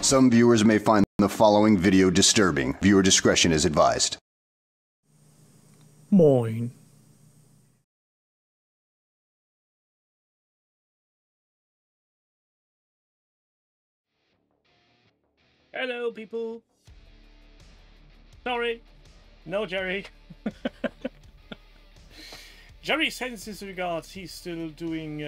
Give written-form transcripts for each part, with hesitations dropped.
Some viewers may find the following video disturbing. Viewer discretion is advised. Moin. Hello, people. Sorry. No, Jerry. Jerry sends his regards. He's still doing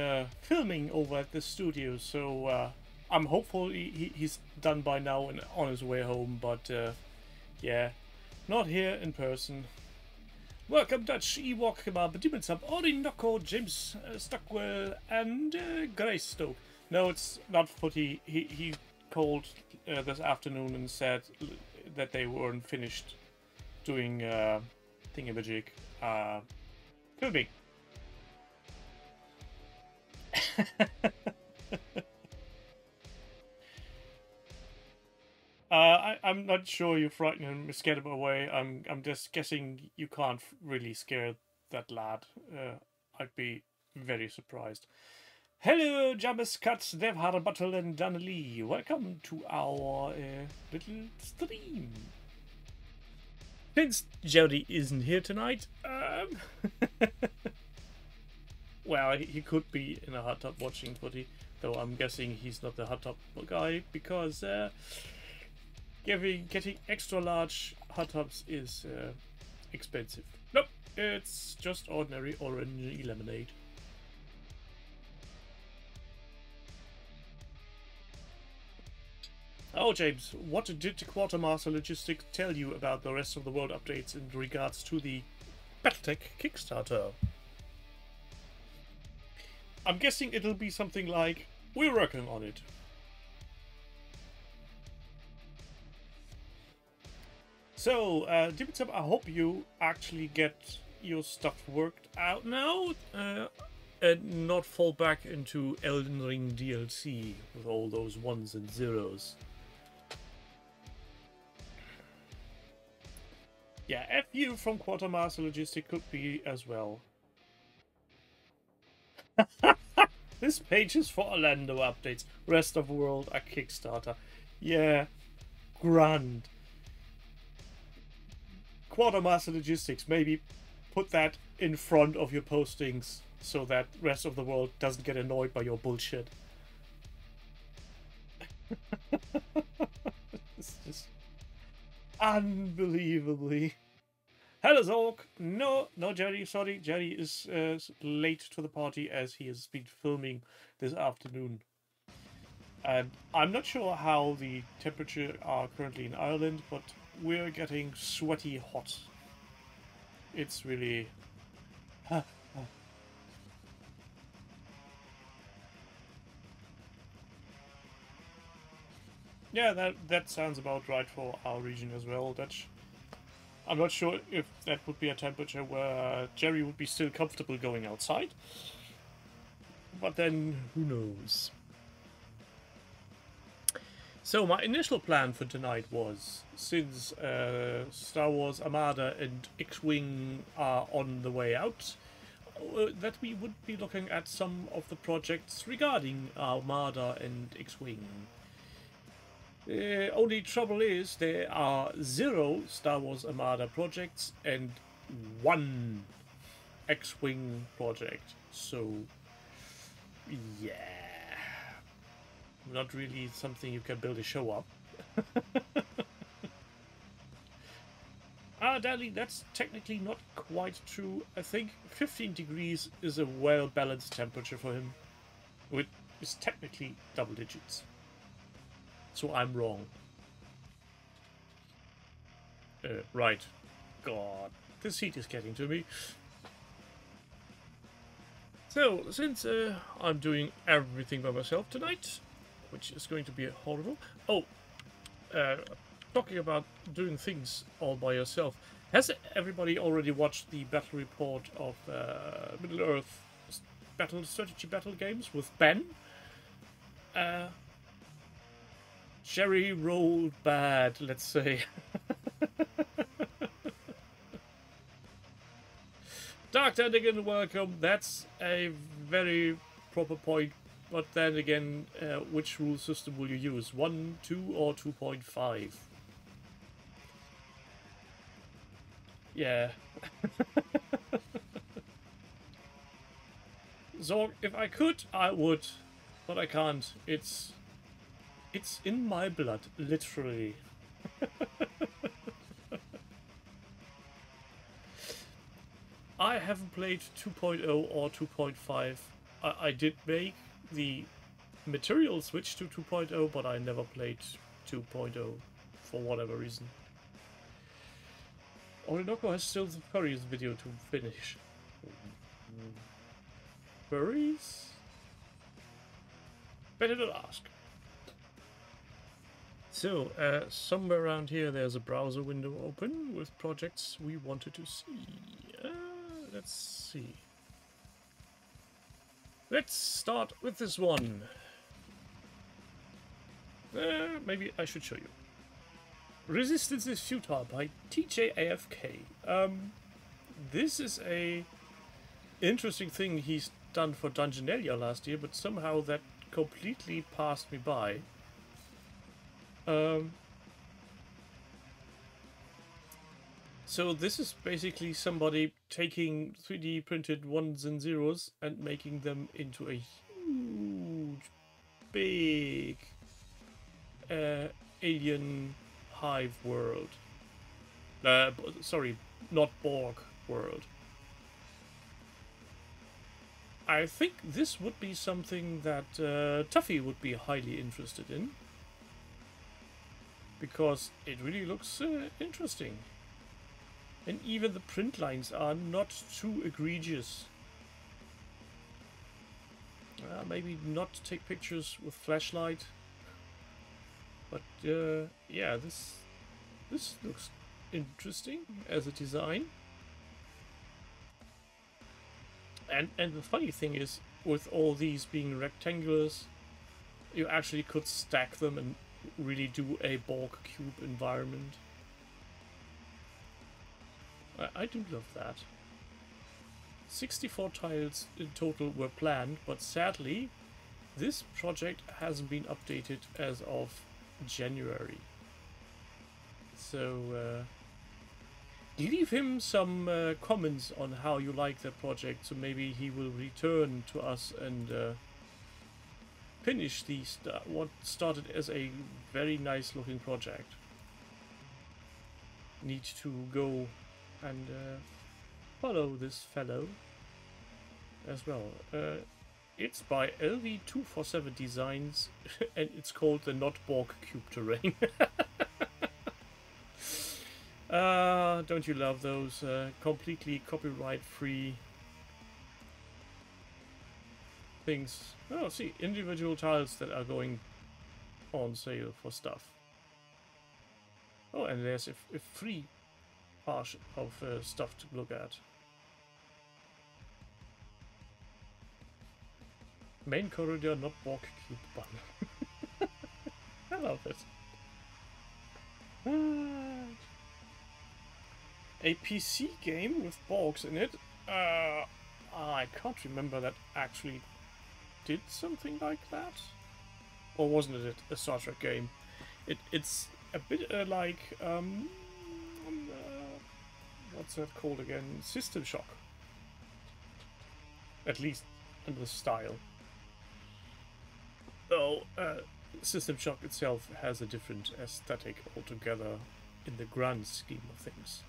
filming over at the studio, so I'm hopeful he's done by now and on his way home, but yeah, not here in person. Welcome, Dutch Ewok Kebab, Dimensub, Orinoco, James Stockwell, and Greystoke. No, it's not Footy. He called this afternoon and said that they weren't finished doing thingamajig filming. I'm not sure you frightened him, scared him away. I'm just guessing you can't really scare that lad. I'd be very surprised. Hello, Jamis Cuts, Dev Harbuttle, and Donnelly. Welcome to our little stream. Since Jody isn't here tonight, well, he could be in a hot tub watching footy, though I'm guessing he's not the hot tub guy because getting extra large hot tubs is expensive. Nope, it's just ordinary orange lemonade. Oh, James, what did the Quartermaster Logistics tell you about the rest of the world updates in regards to the Battletech Kickstarter? I'm guessing it'll be something like, we're working on it. So, Dimitsub, I hope you actually get your stuff worked out now and not fall back into Elden Ring DLC with all those ones and zeros. Yeah, FU from Quartermaster Logistic could be as well. This page is for Orlando updates. Rest of world a Kickstarter. Yeah, grand. Quartermaster Logistics, maybe put that in front of your postings so that rest of the world doesn't get annoyed by your bullshit. It's just unbelievably. Hello, Zork. No, Jerry. Sorry, Jerry is late to the party as he has been filming this afternoon. And I'm not sure how the temperature are currently in Ireland, but we're getting sweaty hot. It's really... Yeah, that sounds about right for our region as well, Dutch. I'm not sure if that would be a temperature where Jerry would be still comfortable going outside. But then, who knows? So my initial plan for tonight was, since Star Wars Armada and X-Wing are on the way out, that we would be looking at some of the projects regarding Armada and X-Wing. Only trouble is there are 0 Star Wars Armada projects and 1 X-Wing project. So, yeah. Not really something you can build a show up. Daddy, that's technically not quite true. I think 15 degrees is a well-balanced temperature for him, which is technically double digits. So I'm wrong. Right. God, this heat is getting to me. So, since I'm doing everything by myself tonight, which is going to be horrible. Oh, talking about doing things all by yourself. Has everybody already watched the battle report of Middle-earth strategy battle games with Ben? Jerry rolled bad, let's say. Dark Tentagon, welcome. That's a very proper point. but then again, which rule system will you use? 1, 2, or 2.5? Yeah. So, if I could, I would. But I can't. It's in my blood, literally. I haven't played 2.0 or 2.5. I did make the material switch to 2.0, but I never played 2.0 for whatever reason. Orinoco has still the furries video to finish. Furries? Better not ask. So, somewhere around here there's a browser window open with projects we wanted to see. Let's see. Let's start with this one. Maybe I should show you. Resistance is Futile by TJAFK. This is a interesting thing he's done for Dungeonalia last year, but somehow that completely passed me by. So this is basically somebody taking 3D printed ones and zeros and making them into a huge, big alien hive world. Sorry, not Borg world. I think this would be something that Tuffy would be highly interested in, because it really looks interesting. And even the print lines are not too egregious. Maybe not take pictures with flashlight. But yeah, this looks interesting as a design. And the funny thing is, with all these being rectangulars, you actually could stack them and really do a Borg cube environment. I do love that. 64 tiles in total were planned, but sadly, this project hasn't been updated as of January. So, leave him some comments on how you like the project, so maybe he will return to us and finish what started as a very nice looking project. Need to go and follow this fellow as well. It's by LV247 Designs and it's called the Not Borg Cube Terrain. Don't you love those completely copyright free things? Oh, see, individual tiles that are going on sale for stuff. Oh, and there's a free part of stuff to look at. Main corridor, not Borg cube button. I love it. A PC game with Borgs in it? I can't remember that actually did something like that. Or wasn't it a Star Trek game? It's a bit like what's that called again? System Shock. At least in the style. Though System Shock itself has a different aesthetic altogether in the grand scheme of things.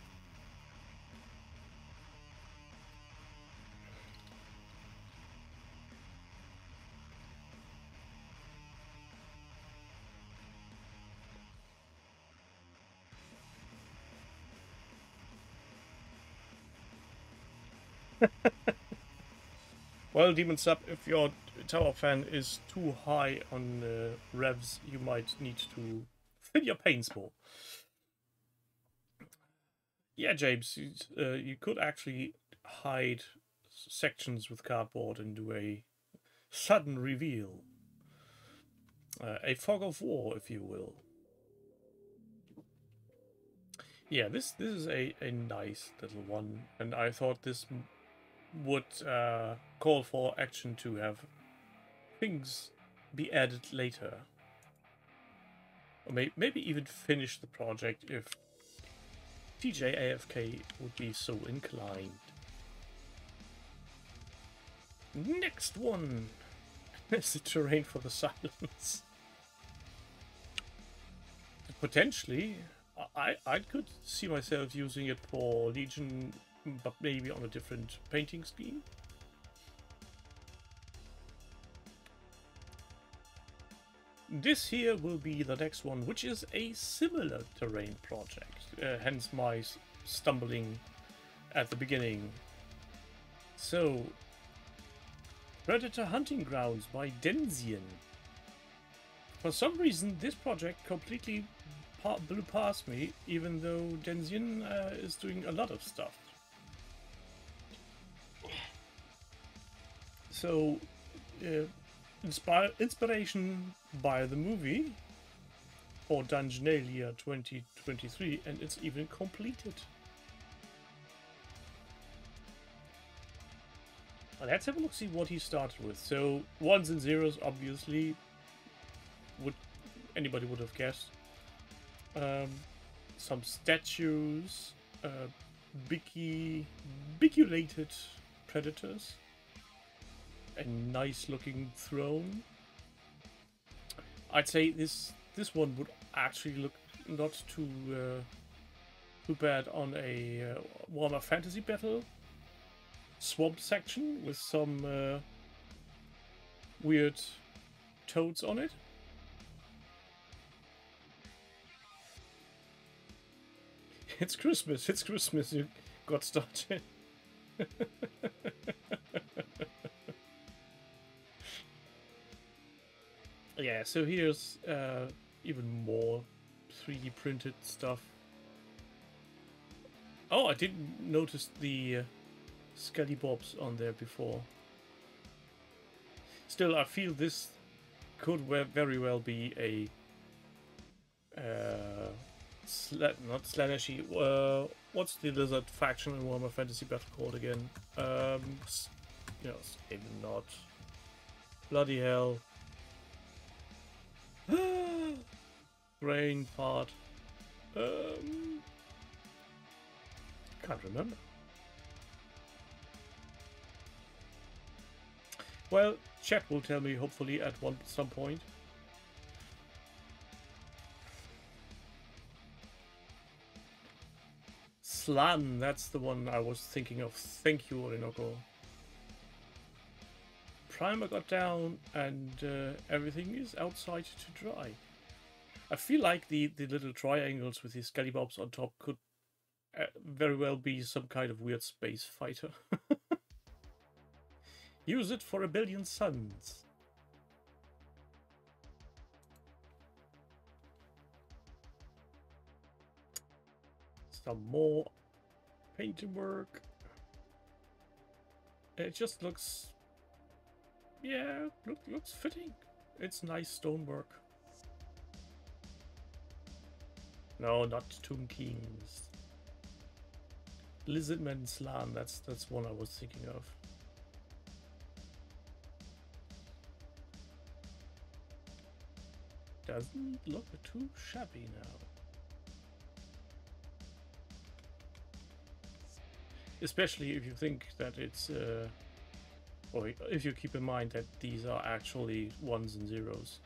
Well, Demon Sub, if your tower fan is too high on revs, you might need to fill your pains more. Yeah, James, you could actually hide sections with cardboard and do a sudden reveal. A fog of war, if you will. Yeah, this is a nice little one, and I thought this would call for Action to have things be added later. Or maybe even finish the project if TJ AFK would be so inclined. Next one is the terrain for the silence. Potentially, I could see myself using it for Legion, but maybe on a different painting scheme. This here will be the next one, which is a similar terrain project, hence my stumbling at the beginning. So, Predator Hunting Grounds by Denzian. For some reason, this project completely blew past me, even though Denzian is doing a lot of stuff. So, inspiration by the movie or Dungeonalia 2023, and it's even completed. Well, let's have a look, see what he started with. So ones and zeros, obviously, anybody would have guessed. Some statues, biculated predators, a nice looking throne. I'd say this one would actually look not too bad on a Warhammer Fantasy Battle swamp section with some weird toads on it. It's Christmas, you got started. Yeah, so here's even more 3D printed stuff. Oh, I didn't notice the Scullybobs on there before. Still, I feel this could very well be a not Slaneshi. What's the lizard faction in Warhammer Fantasy Battle called again? You know, maybe not. Bloody hell. Brain part. Can't remember. Well, chat will tell me hopefully at some point. Slan, that's the one I was thinking of. Thank you, Orinoco. Primer got down and everything is outside to dry. I feel like the little triangles with the Scullybobs on top could very well be some kind of weird space fighter. Use it for a billion suns. Some more painting work. It just looks, yeah, looks fitting. It's nice stonework. No, not Tomb Kings. Lizardman Slan, that's one I was thinking of. Doesn't look too shabby now. Especially if you think that it's, or if you keep in mind that these are actually ones and zeros,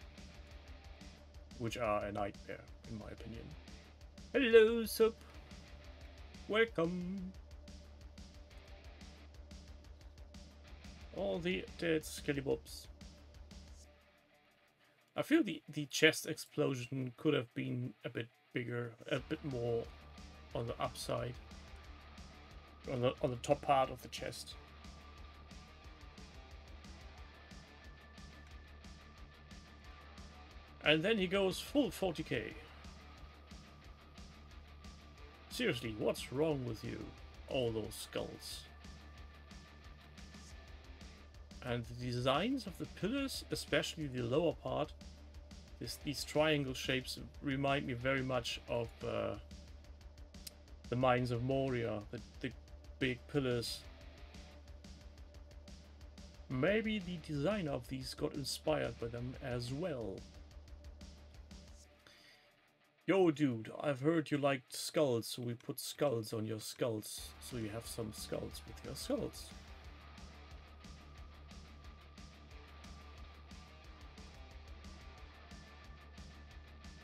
which are a nightmare, in my opinion. Hello, Sup. Welcome. All the dead Scullybobs. I feel the chest explosion could have been a bit bigger, a bit more on the upside, on the top part of the chest. And then he goes full 40k. Seriously, what's wrong with you? All those skulls. And the designs of the pillars, especially the lower part, these triangle shapes remind me very much of the Mines of Moria, the big pillars. Maybe the designer of these got inspired by them as well. Yo, dude, I've heard you liked skulls, so we put skulls on your skulls, so you have some skulls with your skulls.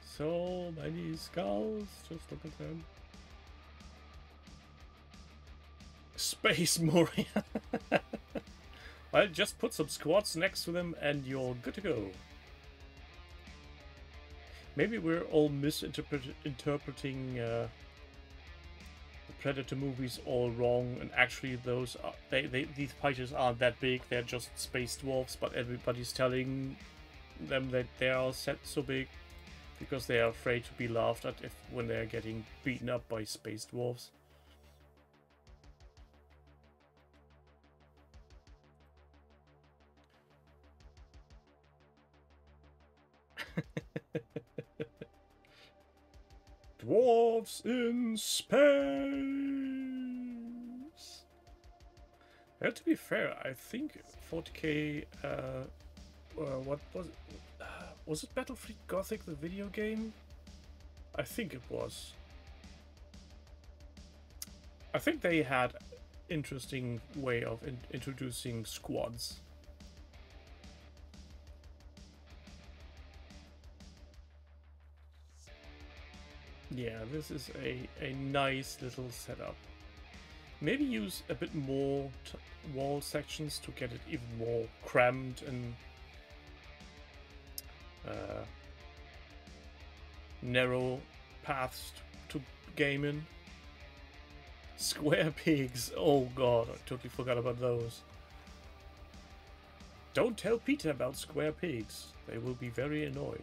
So many skulls, just look at them. Space Moria. Well, just put some squads next to them and you're good to go. Maybe we're all misinterpreting the Predator movies all wrong, and actually those are, these fighters aren't that big, they're just space dwarfs, but everybody's telling them that they are set so big because they are afraid to be laughed at when they're getting beaten up by space dwarfs. Dwarves in space! Well, to be fair, I think 40k, what was it? Was it Battlefield Gothic, the video game? I think it was. I think they had interesting way of introducing squads. Yeah, this is a nice little setup. Maybe use a bit more wall sections to get it even more crammed and narrow paths to game in. Square pigs. Oh god, I totally forgot about those. Don't tell Peter about square pigs. They will be very annoyed.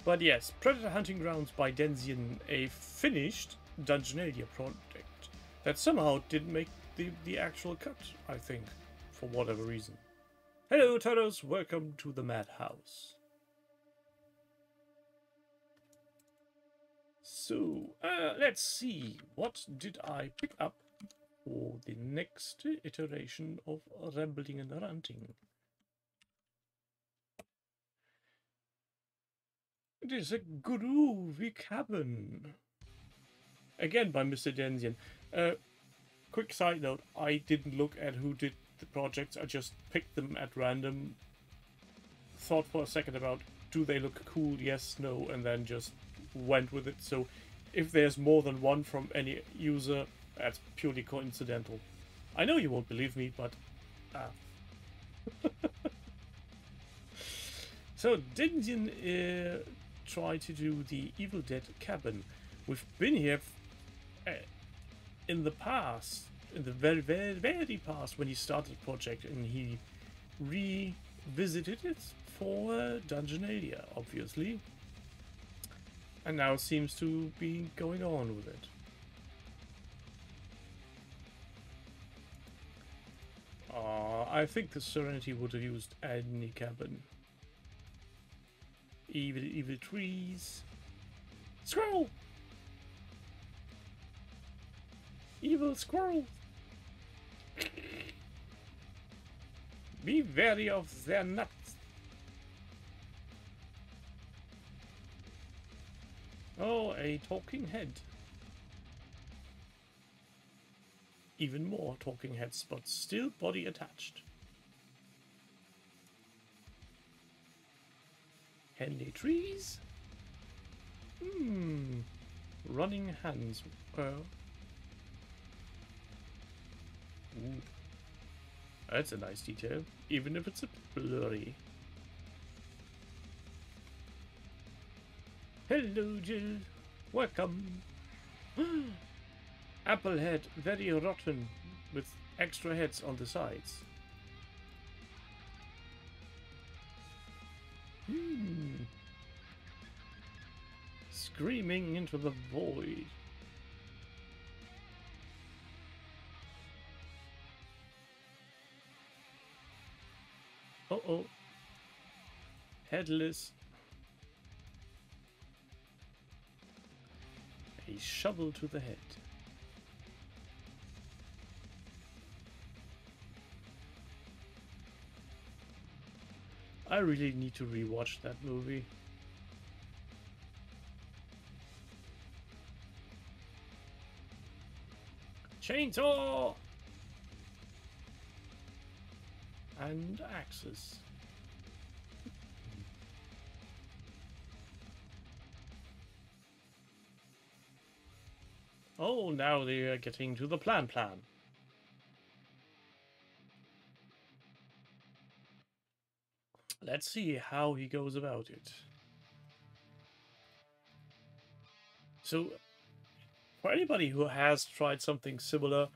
But yes, Predator Hunting Grounds by Denzian, a finished Dungeonalia project that somehow didn't make the actual cut, I think, for whatever reason. Hello, Turtles, welcome to the Madhouse. So, let's see, what did I pick up for the next iteration of Rambling and Ranting? It is a groovy cabin. Again by Mr. Denzian. Quick side note, I didn't look at who did the projects, I just picked them at random. Thought for a second about, do they look cool, yes, no, and then just went with it. So if there's more than one from any user, that's purely coincidental. I know you won't believe me, but... So Denzian tried to do the Evil Dead cabin. We've been here in the past, in the very, very, very past, when he started the project, and he revisited it for Dungeonalia, obviously, and now seems to be going on with it. I think the Serenity would have used any cabin. Evil trees. Squirrel! Evil squirrel! Be wary of their nuts. Oh, a talking head. Even more talking heads, but still body attached. Handy trees? Running hands. Ooh. That's a nice detail, even if it's a bit blurry. Hello, Jill. Welcome. Apple head, very rotten, with extra heads on the sides. Screaming into the void. Uh-oh. Headless. A shovel to the head. I really need to rewatch that movie. Chainsaw! And axes. Oh, now they are getting to the plan. Let's see how he goes about it. So, for anybody who has tried something similar,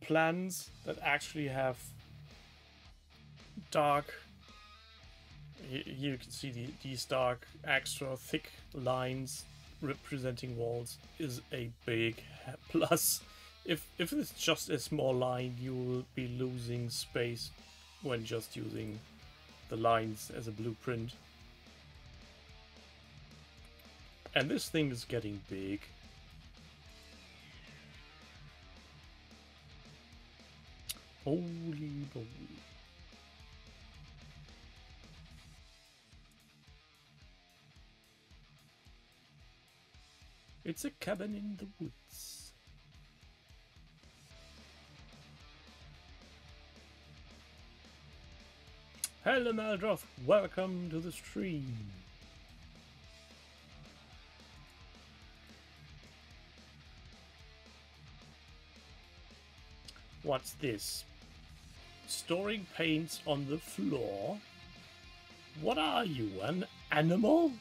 plans that actually have dark, here you can see these dark, extra thick lines representing walls is a big plus. If it's just a small line, you will be losing space when just using the lines as a blueprint. And this thing is getting big. Holy moly. It's a cabin in the woods. Hello Maldroth, welcome to the stream. What's this? Storing paints on the floor? What are you, an animal?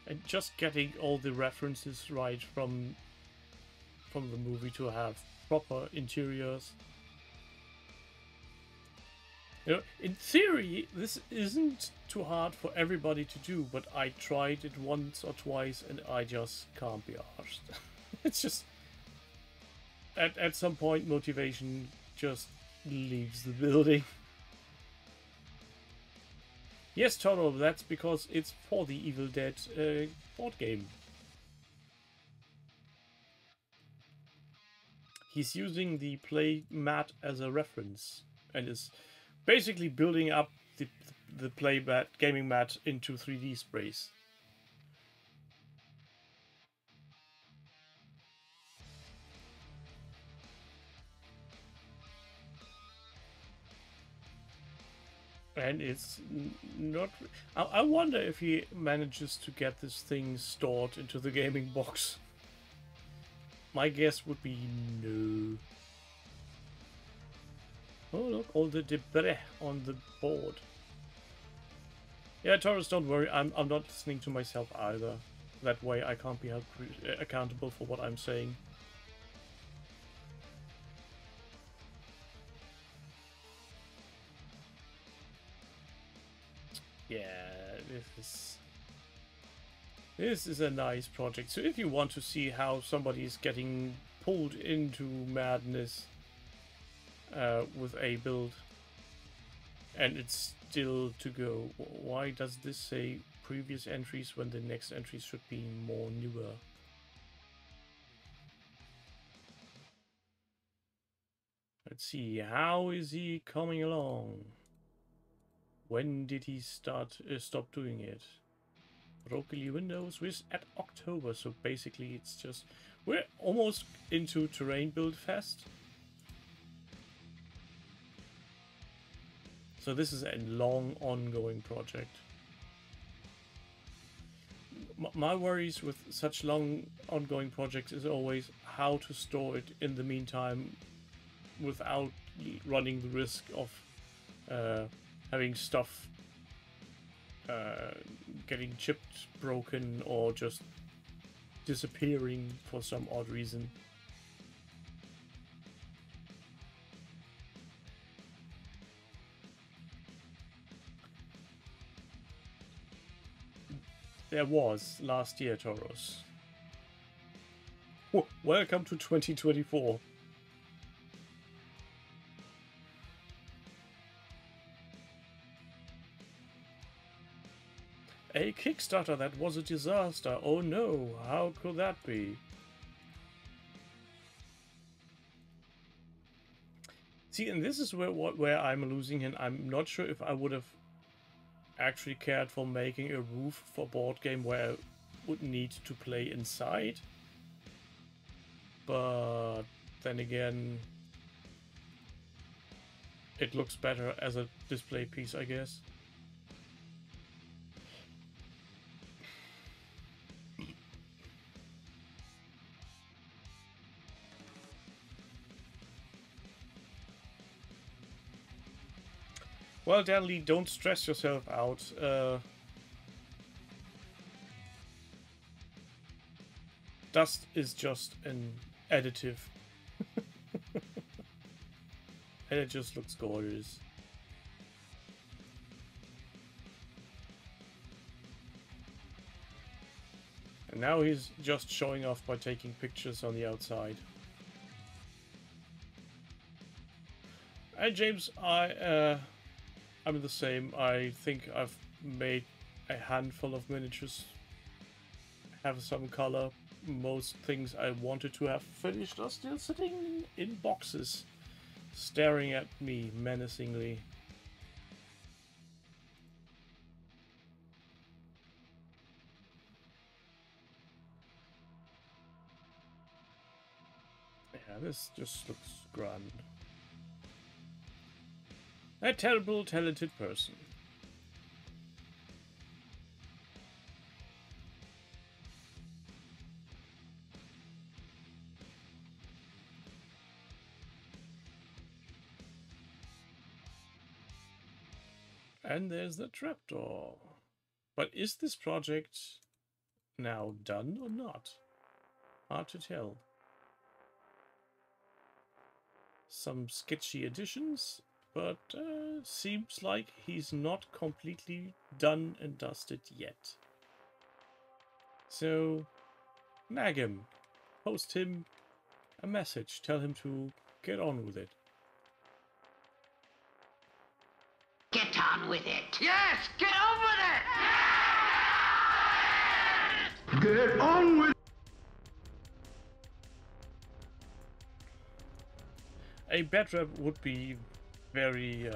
And just getting all the references right from the movie to have proper interiors. You know, in theory, this isn't too hard for everybody to do, but I tried it once or twice and I just can't be arsed. It's just... At some point, motivation just leaves the building. Yes, Toro, that's because it's for the Evil Dead board game. He's using the play mat as a reference and is basically building up the play mat, gaming mat into 3D sprays. And it's not... I wonder if he manages to get this thing stored into the gaming box. My guess would be no. Oh look, all the debris on the board. Yeah, Taurus, don't worry, I'm not listening to myself either. That way I can't be held accountable for what I'm saying. Yeah, this is a nice project. So if you want to see how somebody is getting pulled into madness with a build and it's still to go, why does this say previous entries when the next entries should be more newer? Let's see, how is he coming along? When did he stop doing it? Broccoli Windows was at October, so basically it's just... We're almost into Terrain Build Fest. So this is a long, ongoing project. My worries with such long, ongoing projects is always how to store it in the meantime without running the risk of having stuff getting chipped, broken, or just disappearing for some odd reason. There was last year, Tauros. Welcome to 2024. A Kickstarter that was a disaster. Oh no, how could that be? See, and this is where I'm losing, and I'm not sure if I would have actually cared for making a roof for board game where I would need to play inside. But then again, it looks better as a display piece, I guess. Well, Danley, don't stress yourself out. Dust is just an additive. And it just looks gorgeous. And now he's just showing off by taking pictures on the outside. And James, I'm the same. I think I've made a handful of miniatures. Have some color. Most things I wanted to have finished are still sitting in boxes, staring at me menacingly. Yeah, this just looks grand. A terrible, talented person. And there's the trapdoor. But is this project now done or not? Hard to tell. Some sketchy additions, but seems like he's not completely done and dusted yet. So, nag him. Post him a message. Tell him to get on with it. Get on with it. Yes, get on with it. Get on with it. A bed wrap would be very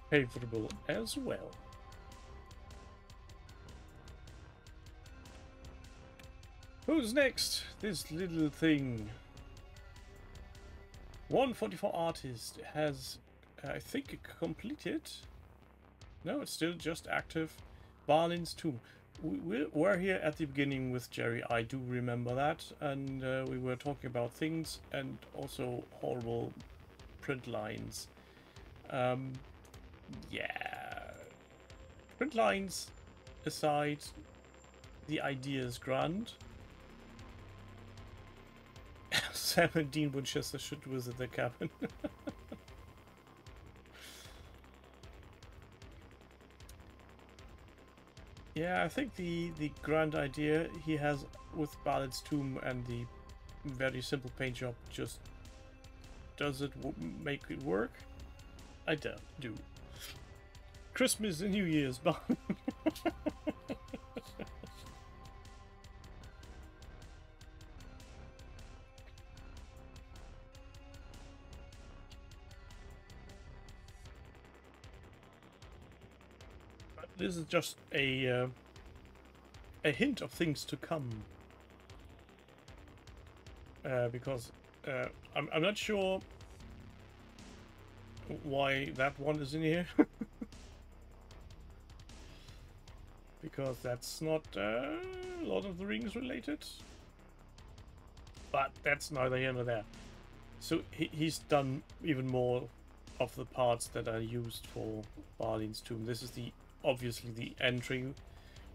favorable as well. Who's next? This little thing. 144 artist has, I think, completed. No, it's still just active. Barlin's Tomb. We were here at the beginning with Jerry. I do remember that, and we were talking about things and also horrible print lines. Yeah. Print lines aside, the idea is grand. Sam and Dean Winchester should visit the cabin. Yeah, I think the grand idea he has with Ballard's Tomb and the very simple paint job just does it make it work? I do. Christmas and New Year's, but this is just a hint of things to come. Because I'm not sure why that one is in here. Because that's not Lord of the Rings related. But that's neither here nor there. So he's done even more of the parts that are used for Barlin's Tomb. This is obviously the entry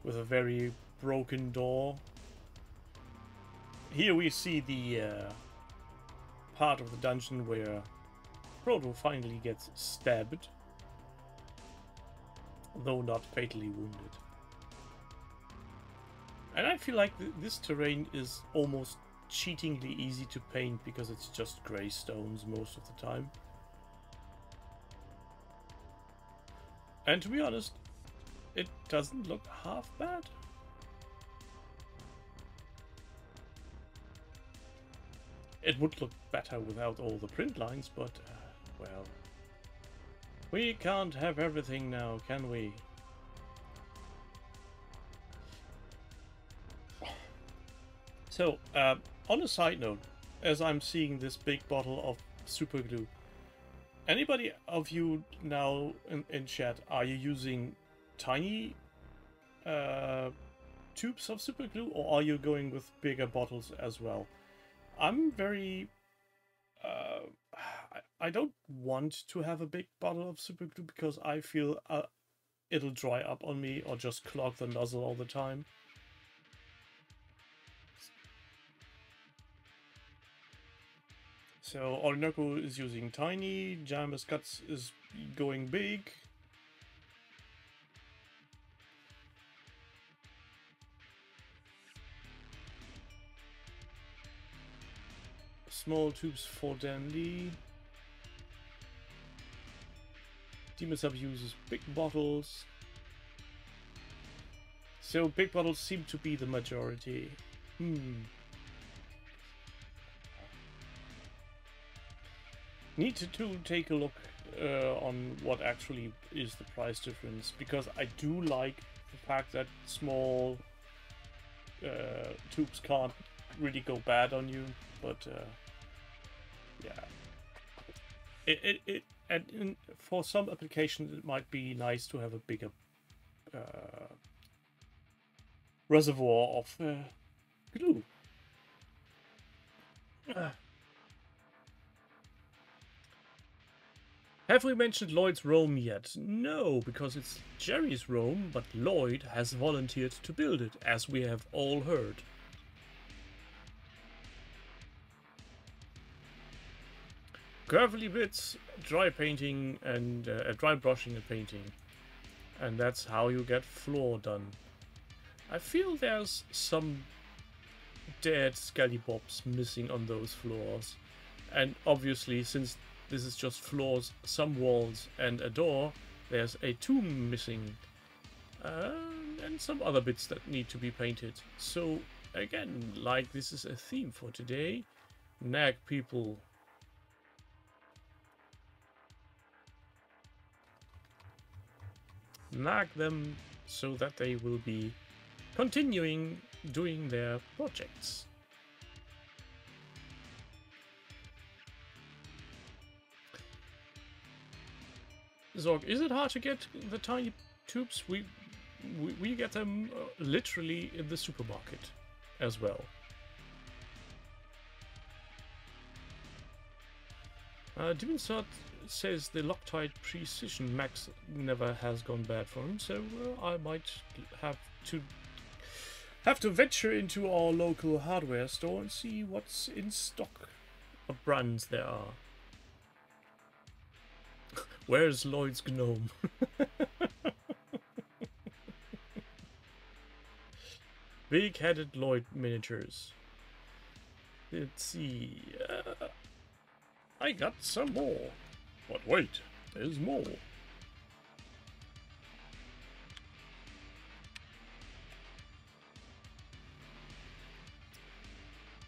with a very broken door. Here we see the part of the dungeon where Frodo finally gets stabbed, though not fatally wounded. And I feel like this terrain is almost cheatingly easy to paint because it's just grey stones most of the time. And to be honest, it doesn't look half bad. It would look better without all the print lines, but, well... We can't have everything now, can we? So, on a side note, as I'm seeing this big bottle of super glue, anybody of you now in chat, are you using tiny tubes of super glue, or are you going with bigger bottles as well? I'm very... I don't want to have a big bottle of super glue because I feel it'll dry up on me or just clog the nozzle all the time. So Orinoco is using tiny, Jamus Guts is going big. Small tubes for Dan Lee. Demon Sub uses big bottles. So big bottles seem to be the majority. Need to take a look on what actually is the price difference, because I do like the fact that small tubes can't really go bad on you, but yeah, and for some applications it might be nice to have a bigger reservoir of glue. Have we mentioned Lloyd's Rome yet? No, because it's Jerry's Rome, but Lloyd has volunteered to build it, as we have all heard. Gravelly bits, dry painting, and dry brushing and painting. And that's how you get floor done. I feel there's some dead scallywobs missing on those floors. And obviously, since this is just floors, some walls, and a door, there's a tomb missing. And some other bits that need to be painted. So, again, like this is a theme for today, nag people. Nag them so that they will be continuing doing their projects. Zorg, is it hard to get the tiny tubes? We get them literally in the supermarket as well. Dimensot says the Loctite Precision Max never has gone bad for him, so I might have to venture into our local hardware store and see what's in stock, what brands there are. Where's Lloyd's gnome? Big-headed Lloyd miniatures. Let's see. I got some more. But wait, there's more.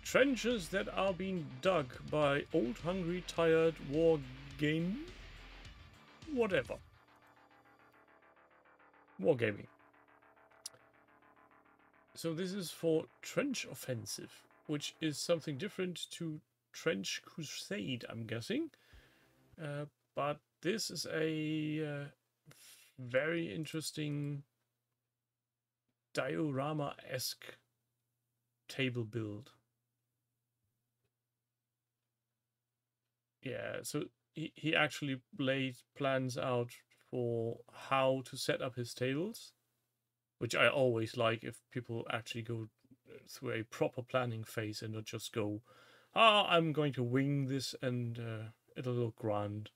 Trenches that are being dug by old, hungry, tired war game. Whatever. Wargaming. So this is for Trench Offensive, which is something different to Trench Crusade, I'm guessing. But this is a very interesting diorama-esque table build. Yeah, so he actually laid plans out for how to set up his tables, which I always like if people actually go through a proper planning phase and not just go, I'm going to wing this and it'll look grand.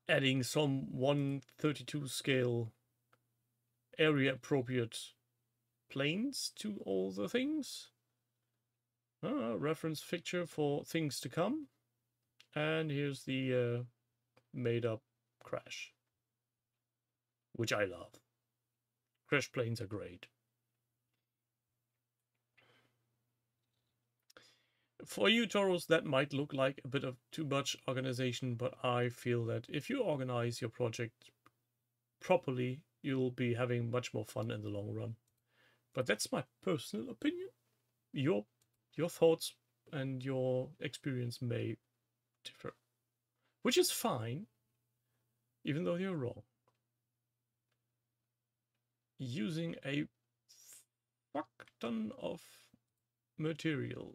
Adding some 1/32 scale area appropriate planes to all the things. Reference picture for things to come. And here's the made up crash. which I love. Crash planes are great. For you, Toros, that might look like a bit of too much organization, but I feel that if you organize your project properly, you'll be having much more fun in the long run. But that's my personal opinion. Your thoughts and your experience may differ, which is fine, even though you're wrong. Using a fuck ton of material.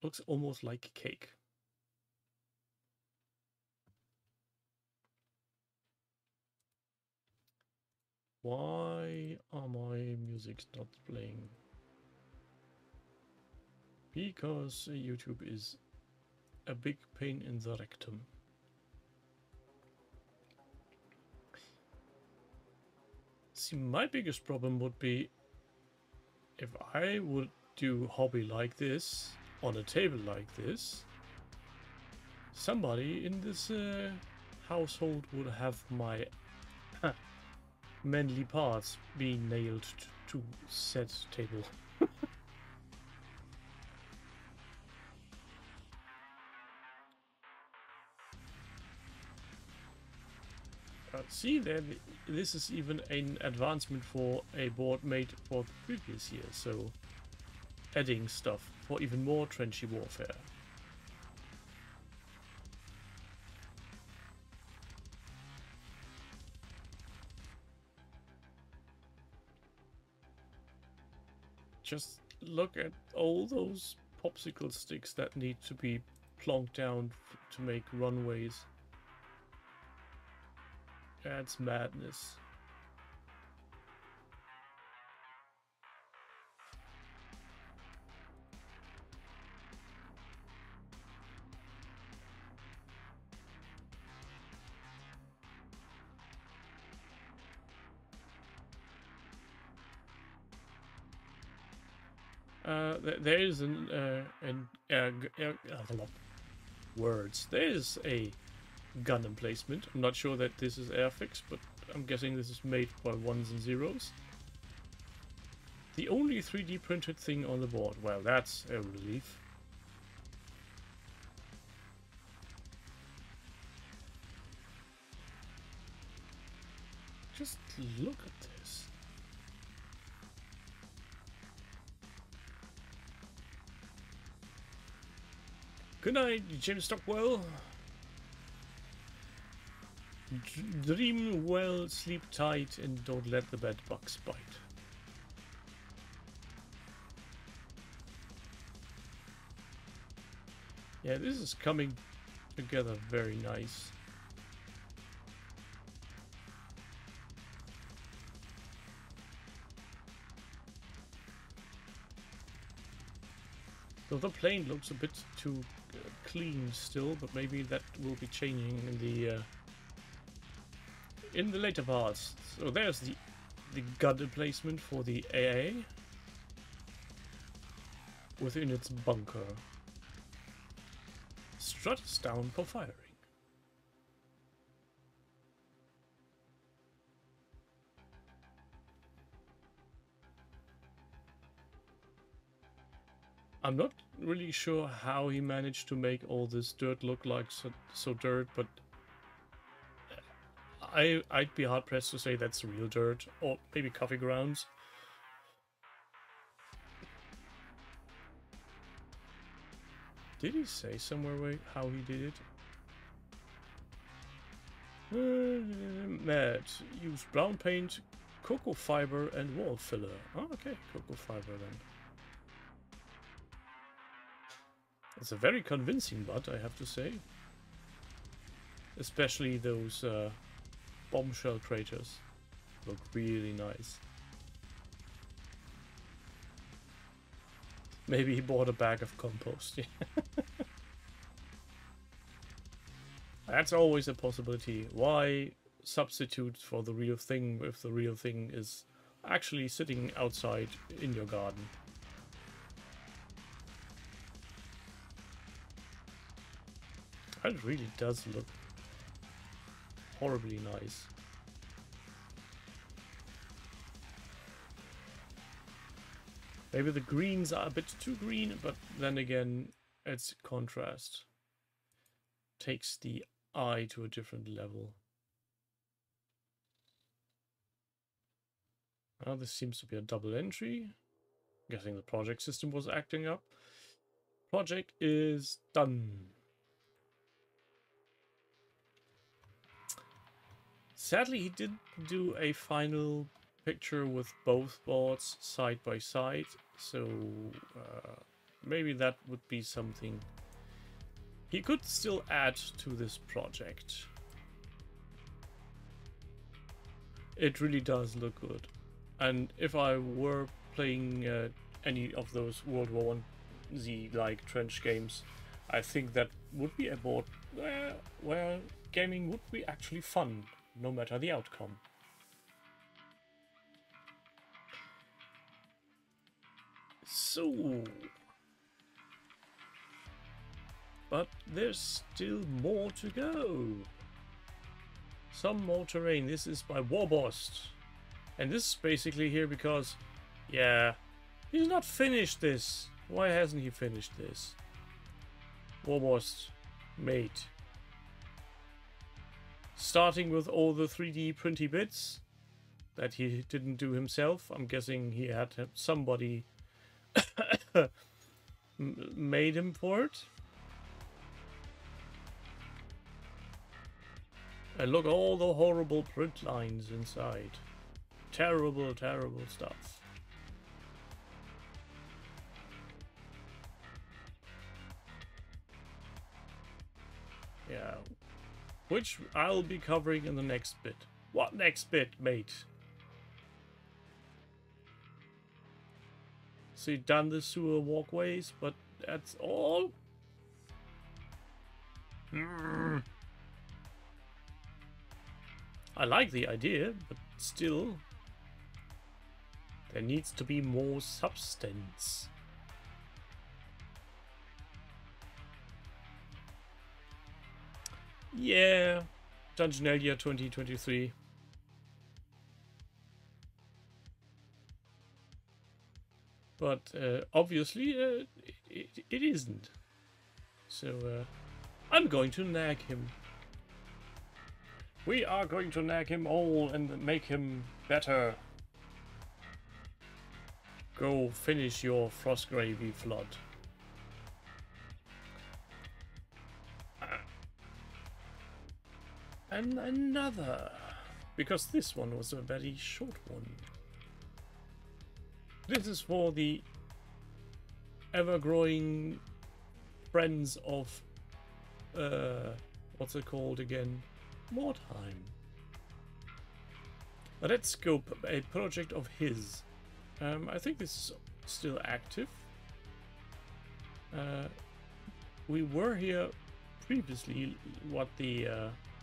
Looks almost like cake. Why are my musics not playing? Because YouTube is a big pain in the rectum. See, my biggest problem would be if I would do hobby like this on a table like this, somebody in this household would have my manly parts being nailed to said table. See, then this is even an advancement for a board made for the previous year, so adding stuff for even more trenchy warfare. Just look at all those popsicle sticks that need to be plonked down to make runways. That's madness. There is words. There is a gun emplacement. I'm not sure that this is Airfix, but I'm guessing this is made by ones and zeros. The only 3D printed thing on the board. Well, that's a relief. Just look at this. Good night, Jim Stockwell. Dream well, sleep tight, and don't let the bed bugs bite. Yeah, this is coming together very nice. So the plane looks a bit too clean still, but maybe that will be changing in the later parts. So there's the gun emplacement for the AA within its bunker. Strut is down for firing. I'm not really sure how he managed to make all this dirt look like so dirt, but I'd be hard pressed to say that's real dirt, or maybe coffee grounds. Did he say somewhere how he did it? Matt, use brown paint, cocoa fiber, and wall filler. Oh, okay, cocoa fiber then. It's a very convincing butt, I have to say. Especially those bombshell craters look really nice. Maybe he bought a bag of compost. That's always a possibility. Why substitute for the real thing if the real thing is actually sitting outside in your garden? It really does look horribly nice. Maybe the greens are a bit too green, but then again, it's contrast. Takes the eye to a different level. Now this seems to be a double entry. Guessing the project system was acting up. Project is done. Sadly, he didn't do a final picture with both boards side by side, so maybe that would be something he could still add to this project. It really does look good. And if I were playing any of those World War I Z-like trench games, I think that would be a board where gaming would be actually fun, no matter the outcome. So, but there's still more to go. Some more terrain. This is by Warbost. And this is basically here because, yeah, he's not finished this. Why hasn't he finished this? Warbost, mate. Starting with all the 3D printy bits that he didn't do himself. I'm guessing he had somebody made him for it. And look, all the horrible print lines inside. Terrible, terrible stuff. Yeah. Which I'll be covering in the next bit. What next bit, mate? So you've done the sewer walkways, but that's all? I like the idea, but still, there needs to be more substance. Yeah, Dungeonalia 2023. But obviously it isn't. So I'm going to nag him. We are going to nag him all and make him better. Go finish your Frostgravy flood. And another. Because this one was a very short one. This is for the ever-growing friends of... what's it called again? More time. Let's go. A project of his. I think this is still active. We were here previously, what the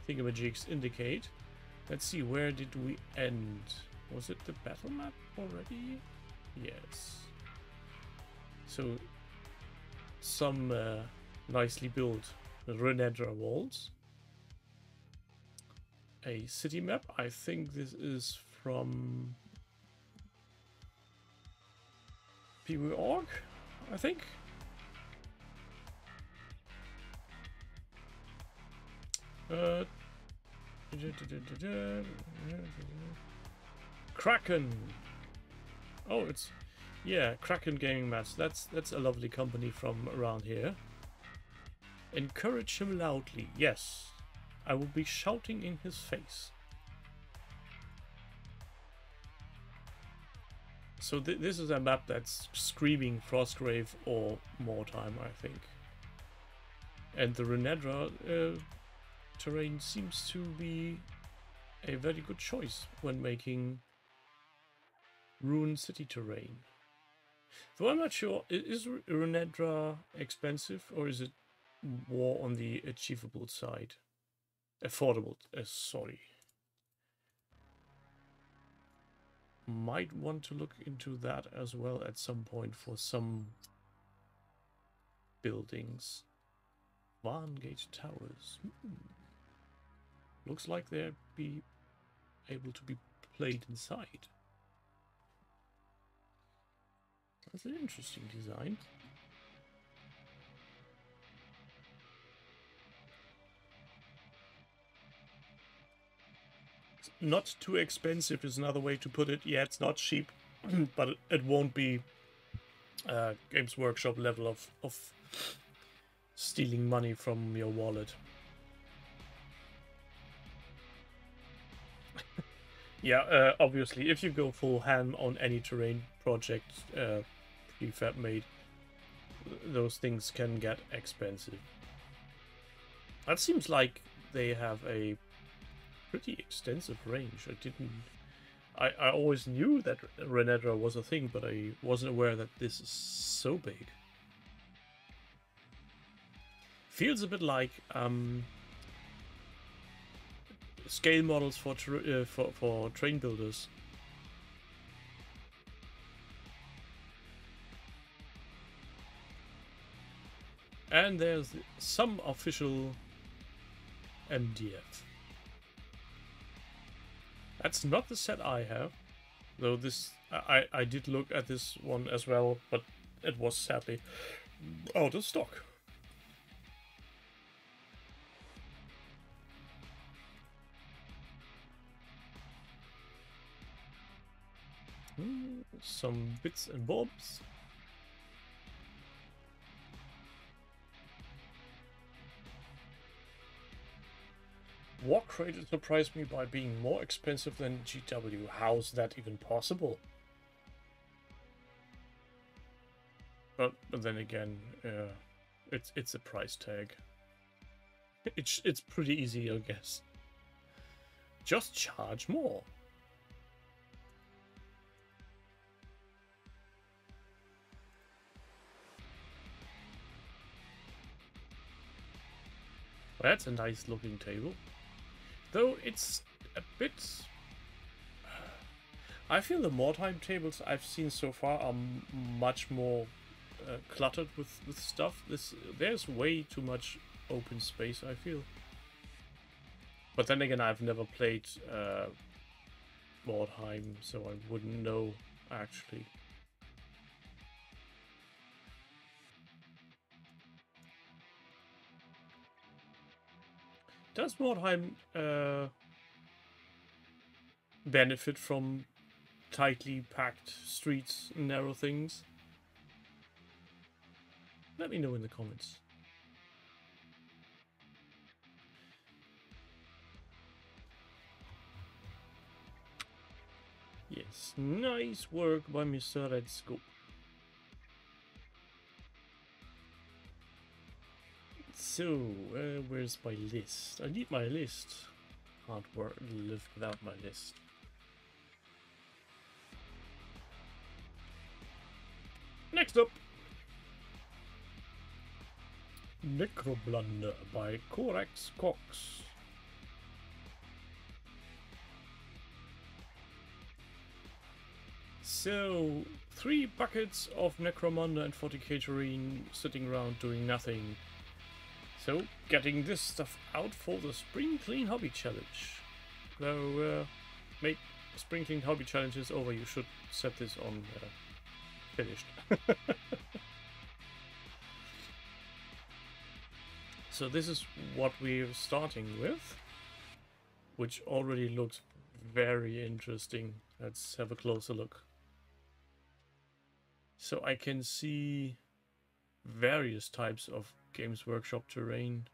thingamajigs indicate. Let's see, where did we end? Was it the battle map already? Yes. So, some nicely built Renedra walls. A city map. I think this is from PWOrg, I think. Kraken. Oh, it's, yeah, Kraken Gaming Mats. That's a lovely company from around here. Encourage him loudly. Yes. I will be shouting in his face. So this is a map that's screaming Frostgrave or Moretime, I think. And the Renedra terrain seems to be a very good choice when making Ruined City terrain. Though I'm not sure, is Renedra expensive or is it more on the achievable side? Affordable, sorry. Might want to look into that as well at some point for some buildings. Varngate Towers. Looks like they'll be able to be played inside. That's an interesting design. Not too expensive is another way to put it. Yeah, it's not cheap, but it won't be Games Workshop level of stealing money from your wallet. Yeah, obviously, if you go full ham on any terrain project, prefab made, those things can get expensive. That seems like they have a pretty extensive range. I always knew that Renedra was a thing, but I wasn't aware that this is so big. Feels a bit like scale models for train builders. And there's some official MDF. That's not the set I have, though this I did look at this one as well, but it was sadly out of stock. Some bits and bobs. War Crate surprised me by being more expensive than GW. How's that even possible? But then again, it's a price tag. It's pretty easy, I guess. Just charge more. Well, that's a nice looking table. Though it's a bit... I feel the Mordheim tables I've seen so far are much more cluttered with stuff. There's way too much open space, I feel. But then again, I've never played Mordheim, so I wouldn't know, actually. Does Mordheim benefit from tightly packed streets and narrow things? Let me know in the comments. Yes, nice work by Mr. Red Scope. So, where's my list? I need my list. Can't live without my list. Next up, Necroblunder by Corax Cox. So, 3 buckets of Necromunda and 40k terrain sitting around doing nothing. So, getting this stuff out for the Spring Clean Hobby Challenge. Though, make Spring Clean Hobby Challenges over, you should set this on finished. So this is what we're starting with, which already looks very interesting. Let's have a closer look. So I can see various types of Games Workshop terrain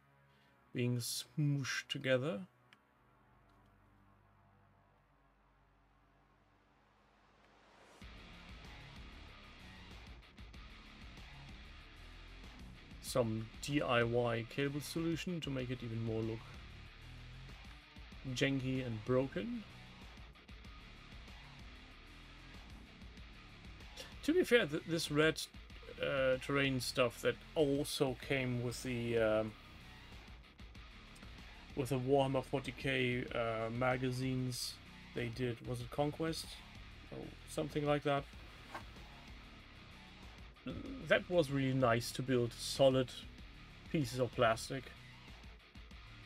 being smooshed together. Some DIY cable solution to make it even more look janky and broken. To be fair, this red terrain stuff that also came with the Warhammer 40k magazines they did, was it Conquest or something like that? That was really nice to build solid pieces of plastic.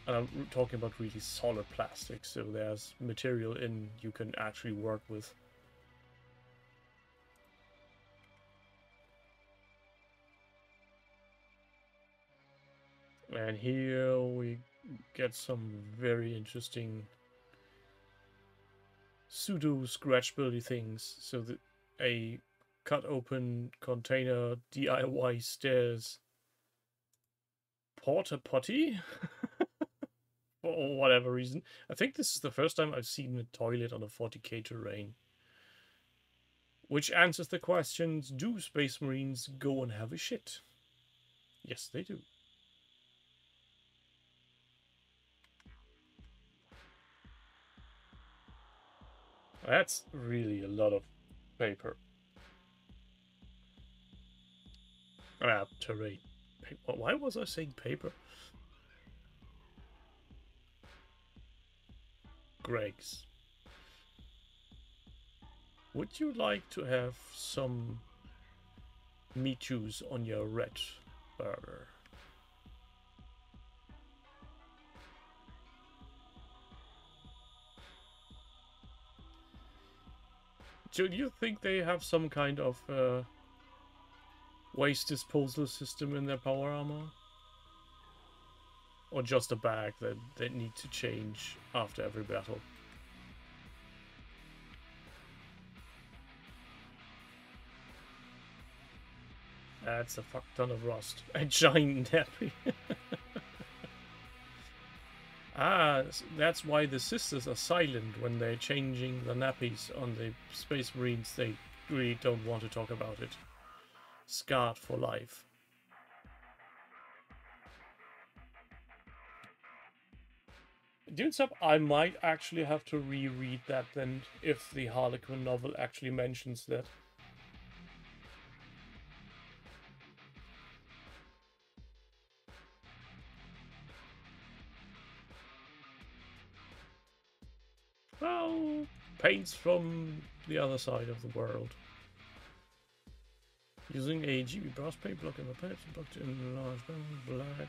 And I'm talking about really solid plastic, so there's material in you can actually work with. And here we get some very interesting pseudo scratchability things. So that a cut open container DIY stairs porta potty for whatever reason. I think this is the first time I've seen a toilet on a 40k terrain. Which answers the questions, do Space Marines go and have a shit? Yes, they do. That's really a lot of paper. Terrain. Why was I saying paper? Greg's. Would you like to have some meat juice on your red burger? Do you think they have some kind of waste disposal system in their power armor? Or just a bag that they need to change after every battle? That's a fuck ton of rust. A giant nappy. Ah, that's why the sisters are silent when they're changing the nappies on the Space Marines. They really don't want to talk about it. Scarred for life. Dude, Sub, I might actually have to reread that then, if the Harlequin novel actually mentions that. Well, paints from the other side of the world. Using a GB brass paint block in the patch, blocked in large black.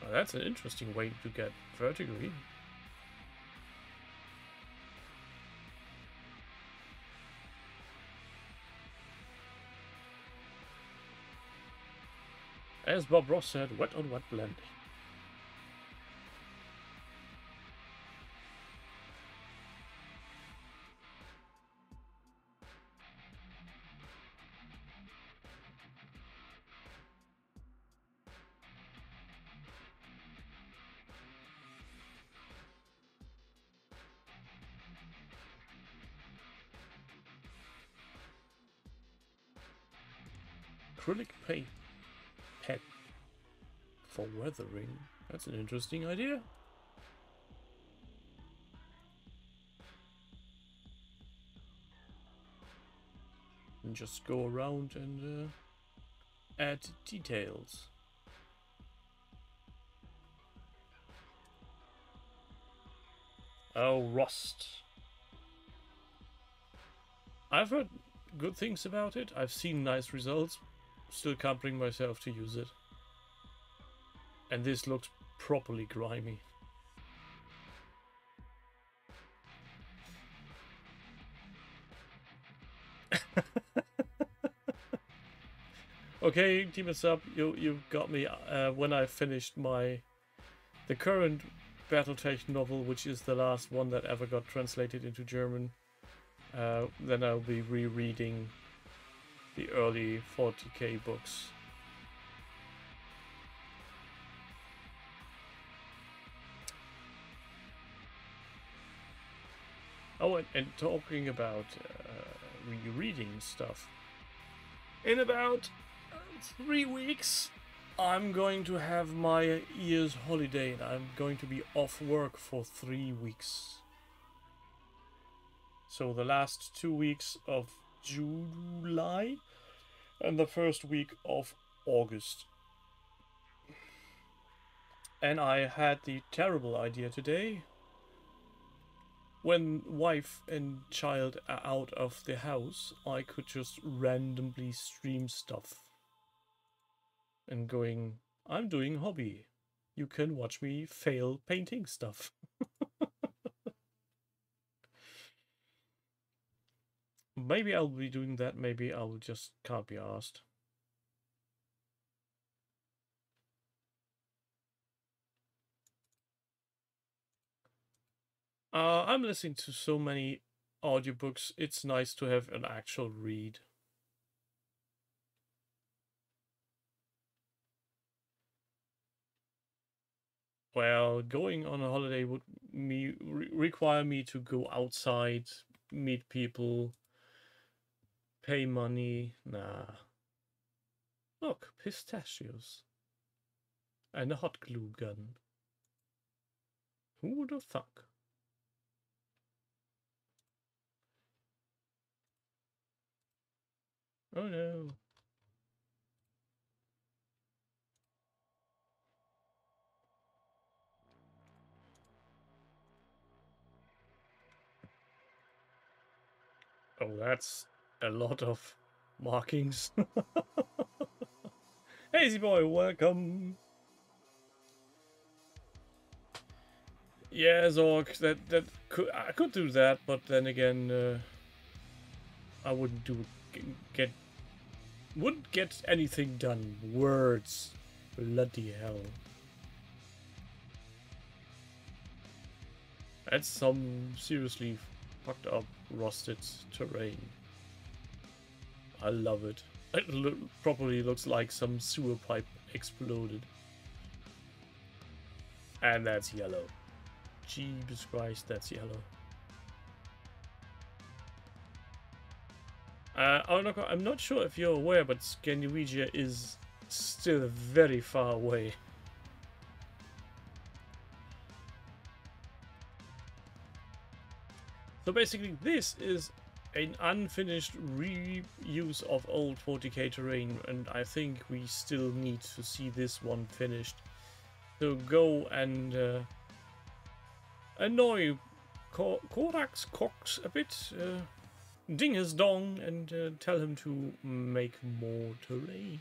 Oh, that's an interesting way to get verdigris. As Bob Ross said, wet on wet blending. Acrylic paint pen for weathering. That's an interesting idea. And just go around and add details. Oh, rust. I've heard good things about it. I've seen nice results. Still can't bring myself to use it. And this looks properly grimy. Okay, Team Sub, you got me when I finished the current Battletech novel, which is the last one that ever got translated into German. Then I'll be rereading the early 40k books. Oh, and talking about rereading stuff. In about 3 weeks, I'm going to have my year's holiday, and I'm going to be off work for 3 weeks. So the last 2 weeks of July and the first week of August. And I had the terrible idea today, when wife and child are out of the house, I could just randomly stream stuff. And going, I'm doing hobby. you can watch me fail painting stuff. Maybe I'll be doing that, maybe I'll just can't be asked. I'm listening to so many audiobooks, it's nice to have an actual read. Well, going on a holiday would require me to go outside, meet people, pay money. Nah. Look, pistachios. And a hot glue gun. Who would have thought? Oh no. Oh, that's a lot of markings. Hazy boy, welcome. Yeah, Zork, I could do that, but then again, I wouldn't wouldn't get anything done. Words, bloody hell. That's some seriously fucked up rusted terrain. I love it. It probably looks like some sewer pipe exploded. And that's yellow. Jesus Christ, that's yellow. I'm not sure if you're aware, but Scandinavia is still very far away. So basically, this is an unfinished reuse of old 40k terrain, and I think we still need to see this one finished. So go and annoy Korax Cox a bit, ding his dong, and tell him to make more terrain.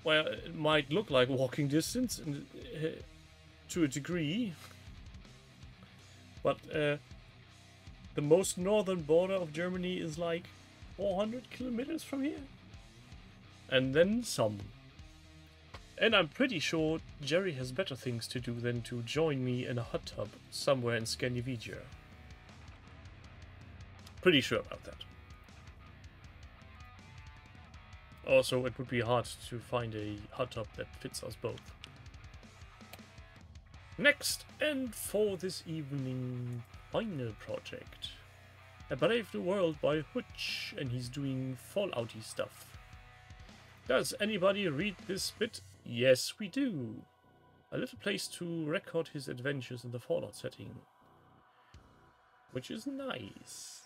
Well, it might look like walking distance and, to a degree, but the most northern border of Germany is like 400 kilometers from here. And then some. And I'm pretty sure Jerry has better things to do than to join me in a hot tub somewhere in Scandinavia. Pretty sure about that. Also, it would be hard to find a hot tub that fits us both. Next, and for this evening, final project. A Brave the World by Hutch, and he's doing Fallouty stuff. Does anybody read this bit? Yes, we do. A little place to record his adventures in the Fallout setting. Which is nice.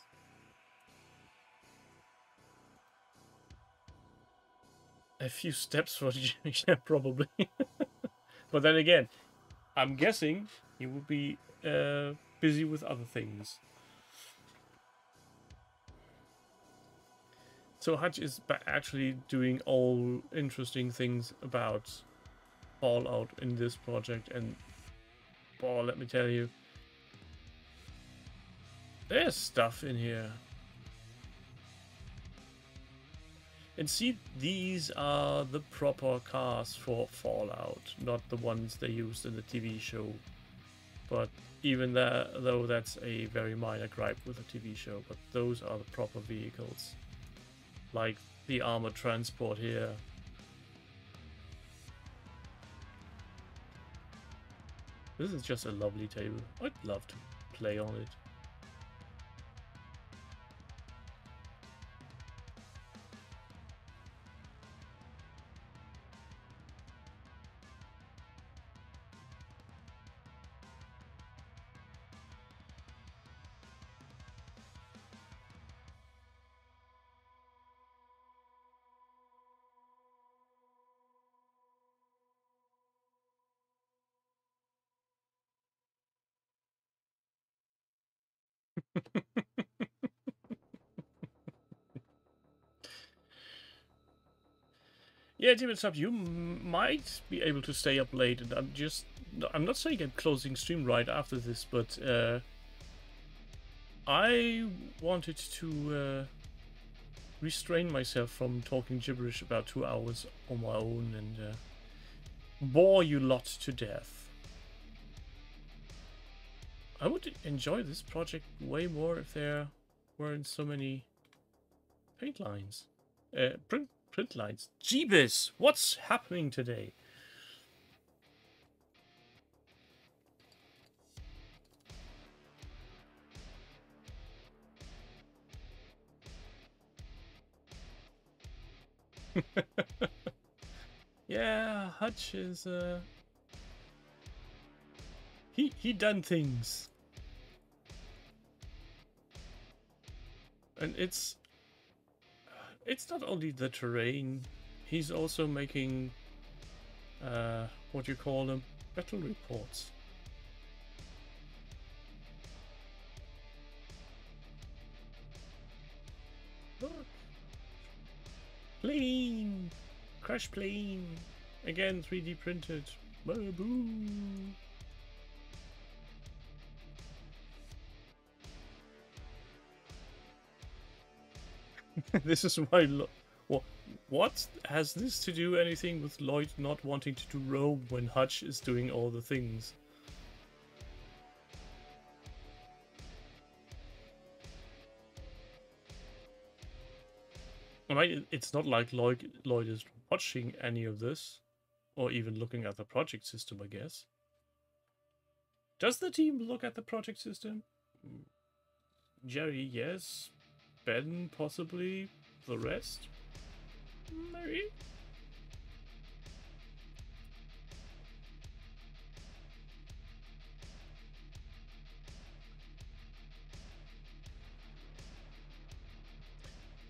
A few steps for yeah, probably. But then again, I'm guessing he would be busy with other things. So Hutch is actually doing all interesting things about Fallout in this project, and boy, let me tell you, there's stuff in here. And see, these are the proper cars for Fallout, not the ones they used in the TV show. But even though that's a very minor gripe with the TV show, but those are the proper vehicles. Like the armored transport here. This is just a lovely table. I'd love to play on it. Yeah, Demon Sub, you might be able to stay up late, and I'm not saying I'm closing stream right after this, but I wanted to restrain myself from talking gibberish about 2 hours on my own and bore you lot to death. I would enjoy this project way more if there weren't so many paint lines. Print lines. Jeebus! What's happening today? Yeah, Hutch is he done things. And it's not only the terrain, he's also making what you call them, battle reports. Look. Plane! Crash plane! Again 3D printed. Boo! This is why what has this to do anything with Lloyd not wanting to do Rome when Hutch is doing all the things? I mean, it's not like Lloyd is watching any of this, or even looking at the project system, I guess. Does the team look at the project system? Jerry, yes. Ben, possibly. The rest? Maybe?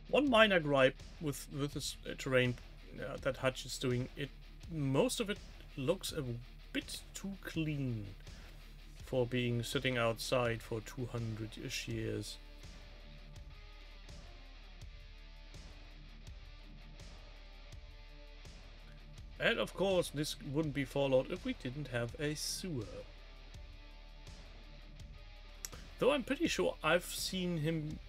One minor gripe with this terrain that Hutch is doing, most of it looks a bit too clean for being sitting outside for 200-ish years. And of course, this wouldn't be Fallout if we didn't have a sewer. Though I'm pretty sure I've seen him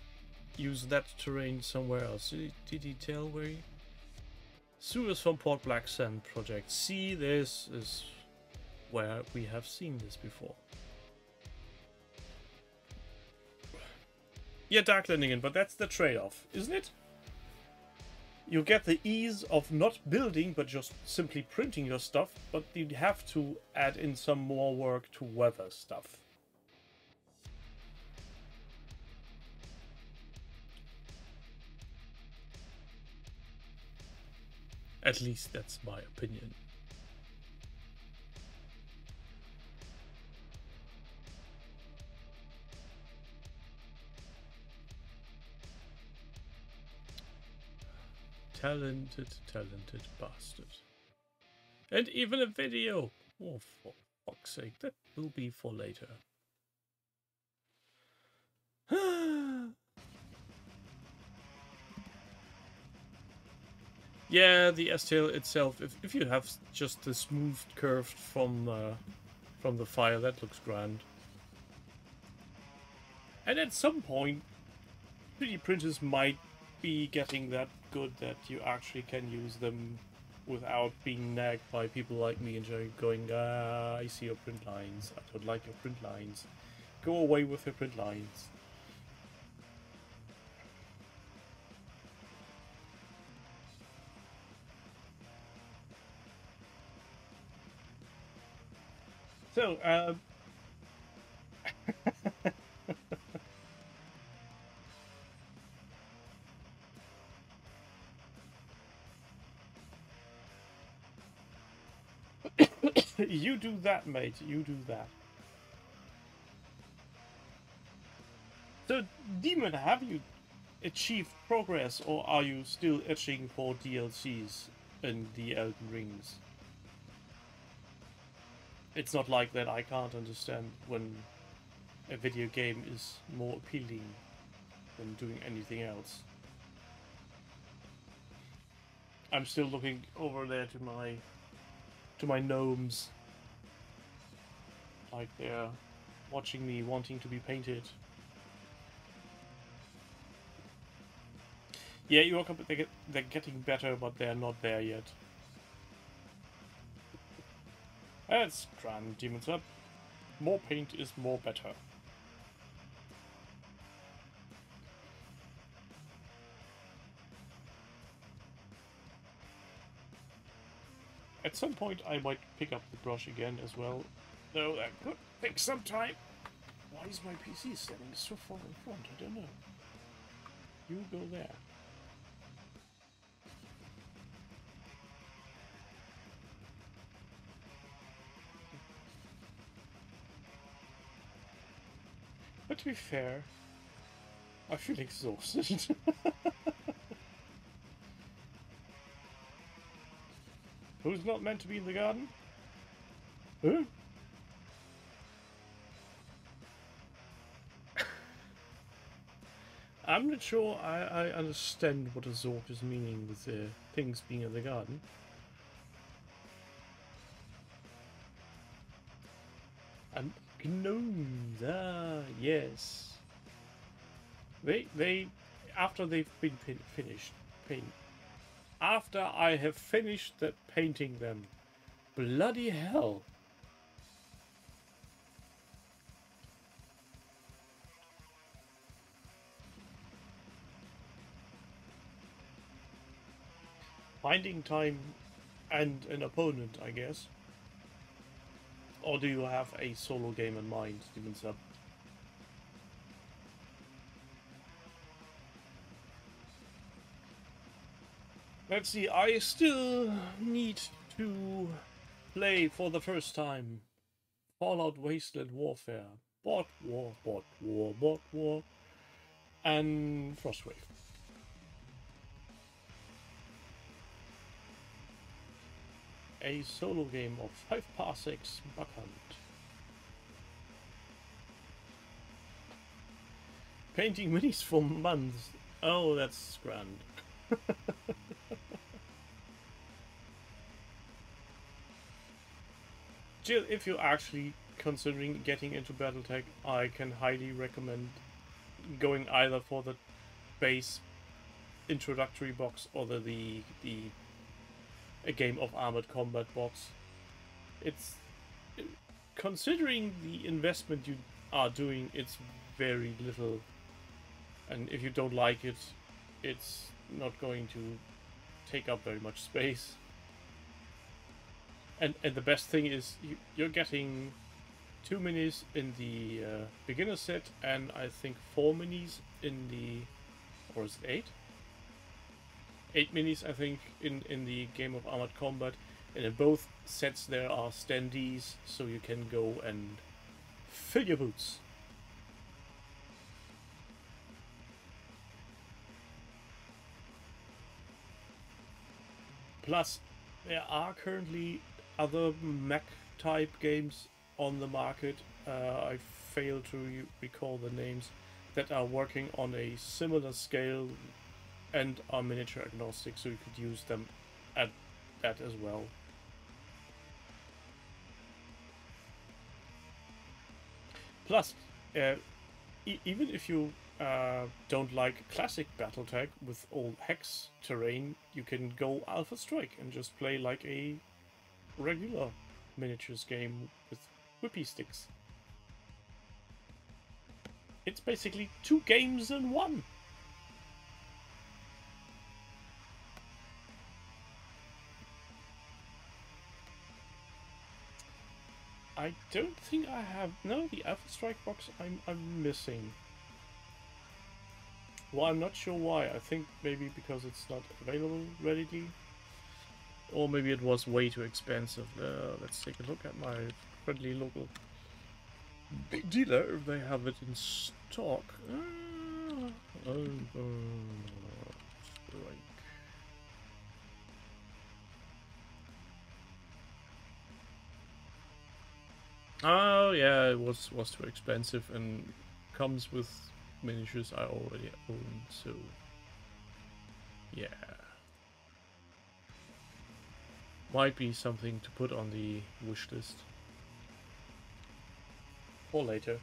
use that terrain somewhere else. Did he tell where he... Sewers from Port Black Sand project. See, this is where we have seen this before. Yeah, Dark Landing, but that's the trade-off, isn't it? You get the ease of not building, but just simply printing your stuff, but you'd have to add in some more work to weather stuff. At least that's my opinion. Talented bastard. And even a video! Oh, for fuck's sake, that will be for later. Yeah, the S-tail itself, if you have just the smooth curve from the fire, that looks grand. And at some point, 3D printers might be getting that good that you actually can use them without being nagged by people like me and going, I see your print lines, I don't like your print lines. Go away with your print lines. So, you do that, mate. You do that. So, Demon, have you achieved progress, or are you still itching for DLCs in the Elden Rings? It's not like that. I can't understand when a video game is more appealing than doing anything else. I'm still looking over there to my gnomes. Like they're watching me wanting to be painted. Yeah, you're they're getting better, but they're not there yet. That's grand, Demons Up. More paint is more better. At some point I might pick up the brush again as well, though that could take some time. Why is my PC standing so far in front? I don't know. You go there. But to be fair, I feel exhausted. Who's not meant to be in the garden? Huh? I'm not sure I understand what a Zork is meaning with things being in the garden. And gnomes, yes. They after they've been finished after I have finished painting them, bloody hell. Finding time and an opponent, I guess. Or do you have a solo game in mind, Demon Sub? Let's see, I still need to play for the first time Fallout Wasteland Warfare, Bot War, and Frostwave. A solo game of 5 parsecs Buck Hunt. Painting minis for months. Oh, that's grand. Jill, if you're actually considering getting into Battletech, I can highly recommend going either for the base introductory box or a game of Armored Combat box. It's, considering the investment you are doing, it's very little, and if you don't like it, it's not going to take up very much space. And the best thing is you're getting 2 minis in the beginner set, and I think 4 minis in the, or is it 8? 8 minis, I think, in the game of Armored Combat. And in both sets there are standees, so you can go and fill your boots. Plus, there are currently other Mac-type games on the market. I fail to recall the names, that are working on a similar scale and are miniature agnostic, so you could use them at that as well. Plus, even if you don't like classic Battletech with all hex terrain, you can go Alpha Strike and just play like a regular miniatures game with whippy sticks. It's basically 2 games in 1. I don't think I have. No, the Alpha Strike box I'm missing. Well, I'm not sure why. I think maybe because it's not available readily, or maybe it was way too expensive. Let's take a look at my friendly local big dealer if they have it in stock. Strike. Oh yeah, it was too expensive and comes with miniatures I already own, so yeah. Might be something to put on the wish list. Or later.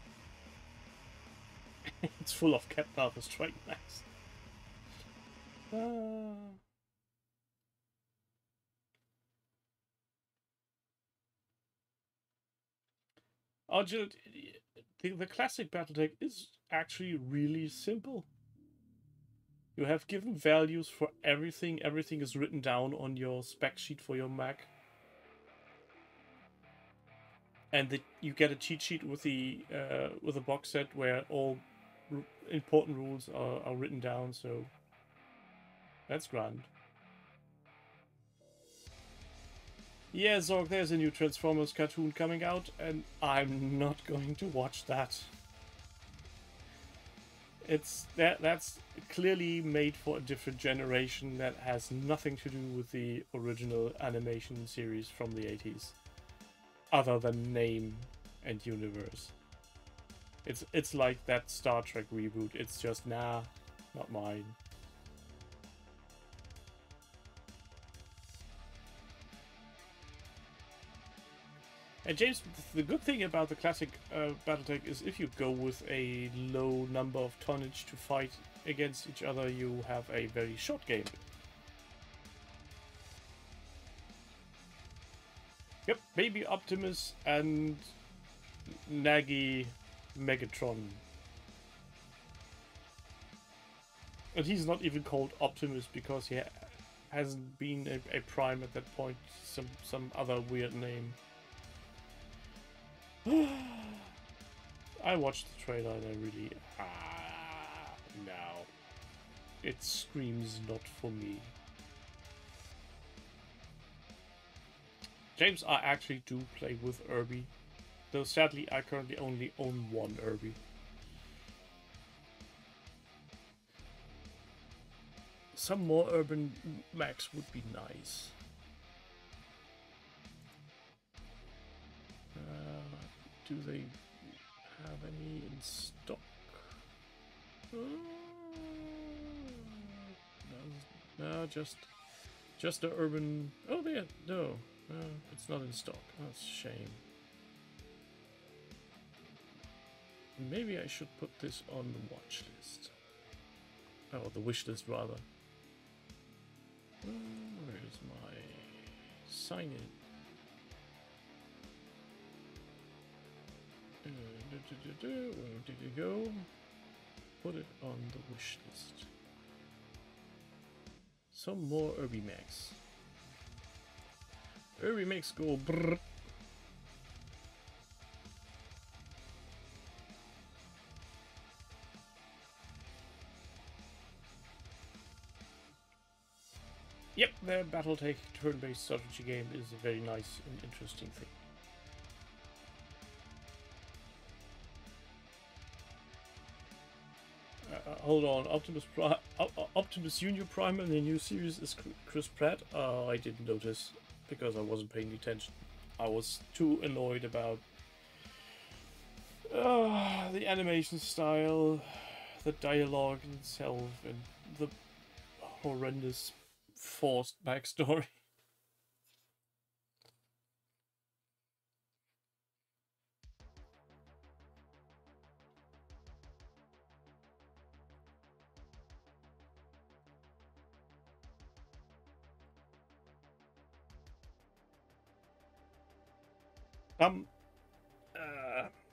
It's full of cat power strike max. The classic Battletech is actually really simple. You have given values for everything. Everything is written down on your spec sheet for your Mac. And you get a cheat sheet with a box set where all important rules are written down, so that's grand. Yeah, Zorg, there's a new Transformers cartoon coming out, and I'm not going to watch that. That's clearly made for a different generation that has nothing to do with the original animation series from the 80s. Other than name and universe. It's like that Star Trek reboot. It's just, nah, not mine. And James, the good thing about the classic Battletech is if you go with a low number of tonnage to fight against each other, you have a very short game. Yep, Baby Optimus and Naggy Megatron. And he's not even called Optimus because he hasn't been a Prime at that point. Some other weird name. I watched the trailer and I really... no. It screams not for me. James, I actually do play with Irby. Though sadly I currently only own one Irby. Some more urban mechs would be nice. Do they have any in stock? No, just the urban. Oh, no, it's not in stock. That's a shame. Maybe I should put this on the watch list. Oh, the wish list rather. Where is my sign in? Where did it go? Put it on the wish list. Some more Irby Max. Irby Max go brrr. Yep, the Battletech turn-based strategy game is a very nice and interesting thing. Hold on, Optimus Junior Prime in the new series is Chris Pratt? I didn't notice because I wasn't paying attention. I was too annoyed about the animation style, the dialogue itself, and the horrendous forced backstory.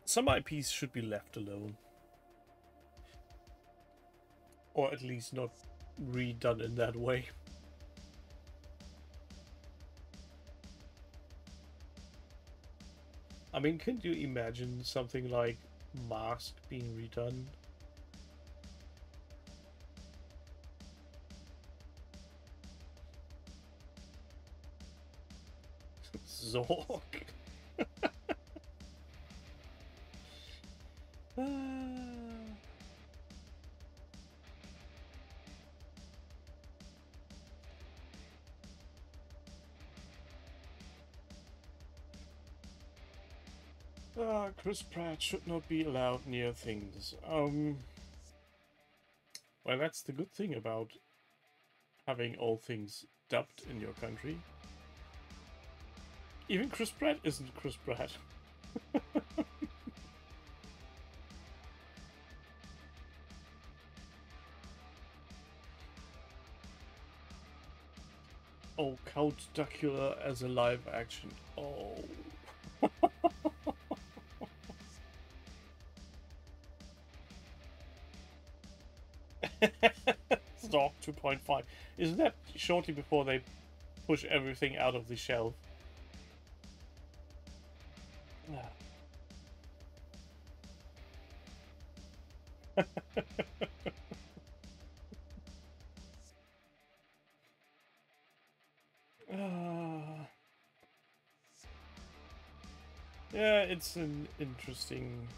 Some IPs should be left alone. Or at least not redone in that way. I mean, can you imagine something like Mask being redone? Zork. Chris Pratt should not be allowed near things. Well, that's the good thing about having all things dubbed in your country. Even Chris Pratt isn't Chris Pratt. Oh, Count Dracula as a live action. Oh. Stock 2.5. Isn't that shortly before they push everything out of the shelf? Yeah, it's an interesting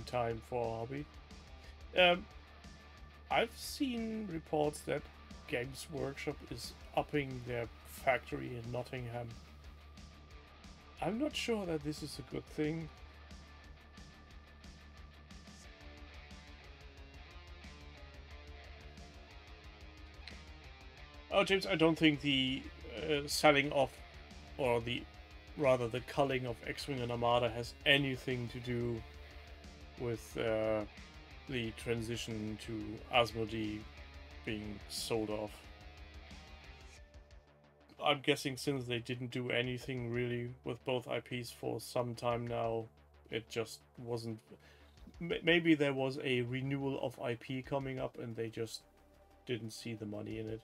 time for Hobby. I've seen reports that Games Workshop is upping their factory in Nottingham. I'm not sure that this is a good thing. Oh, James, I don't think the selling off, or rather the culling of X-Wing and Armada has anything to do with the transition to Asmodee being sold off. I'm guessing since they didn't do anything really with both IPs for some time now, it just wasn't... Maybe there was a renewal of IP coming up and they just didn't see the money in it.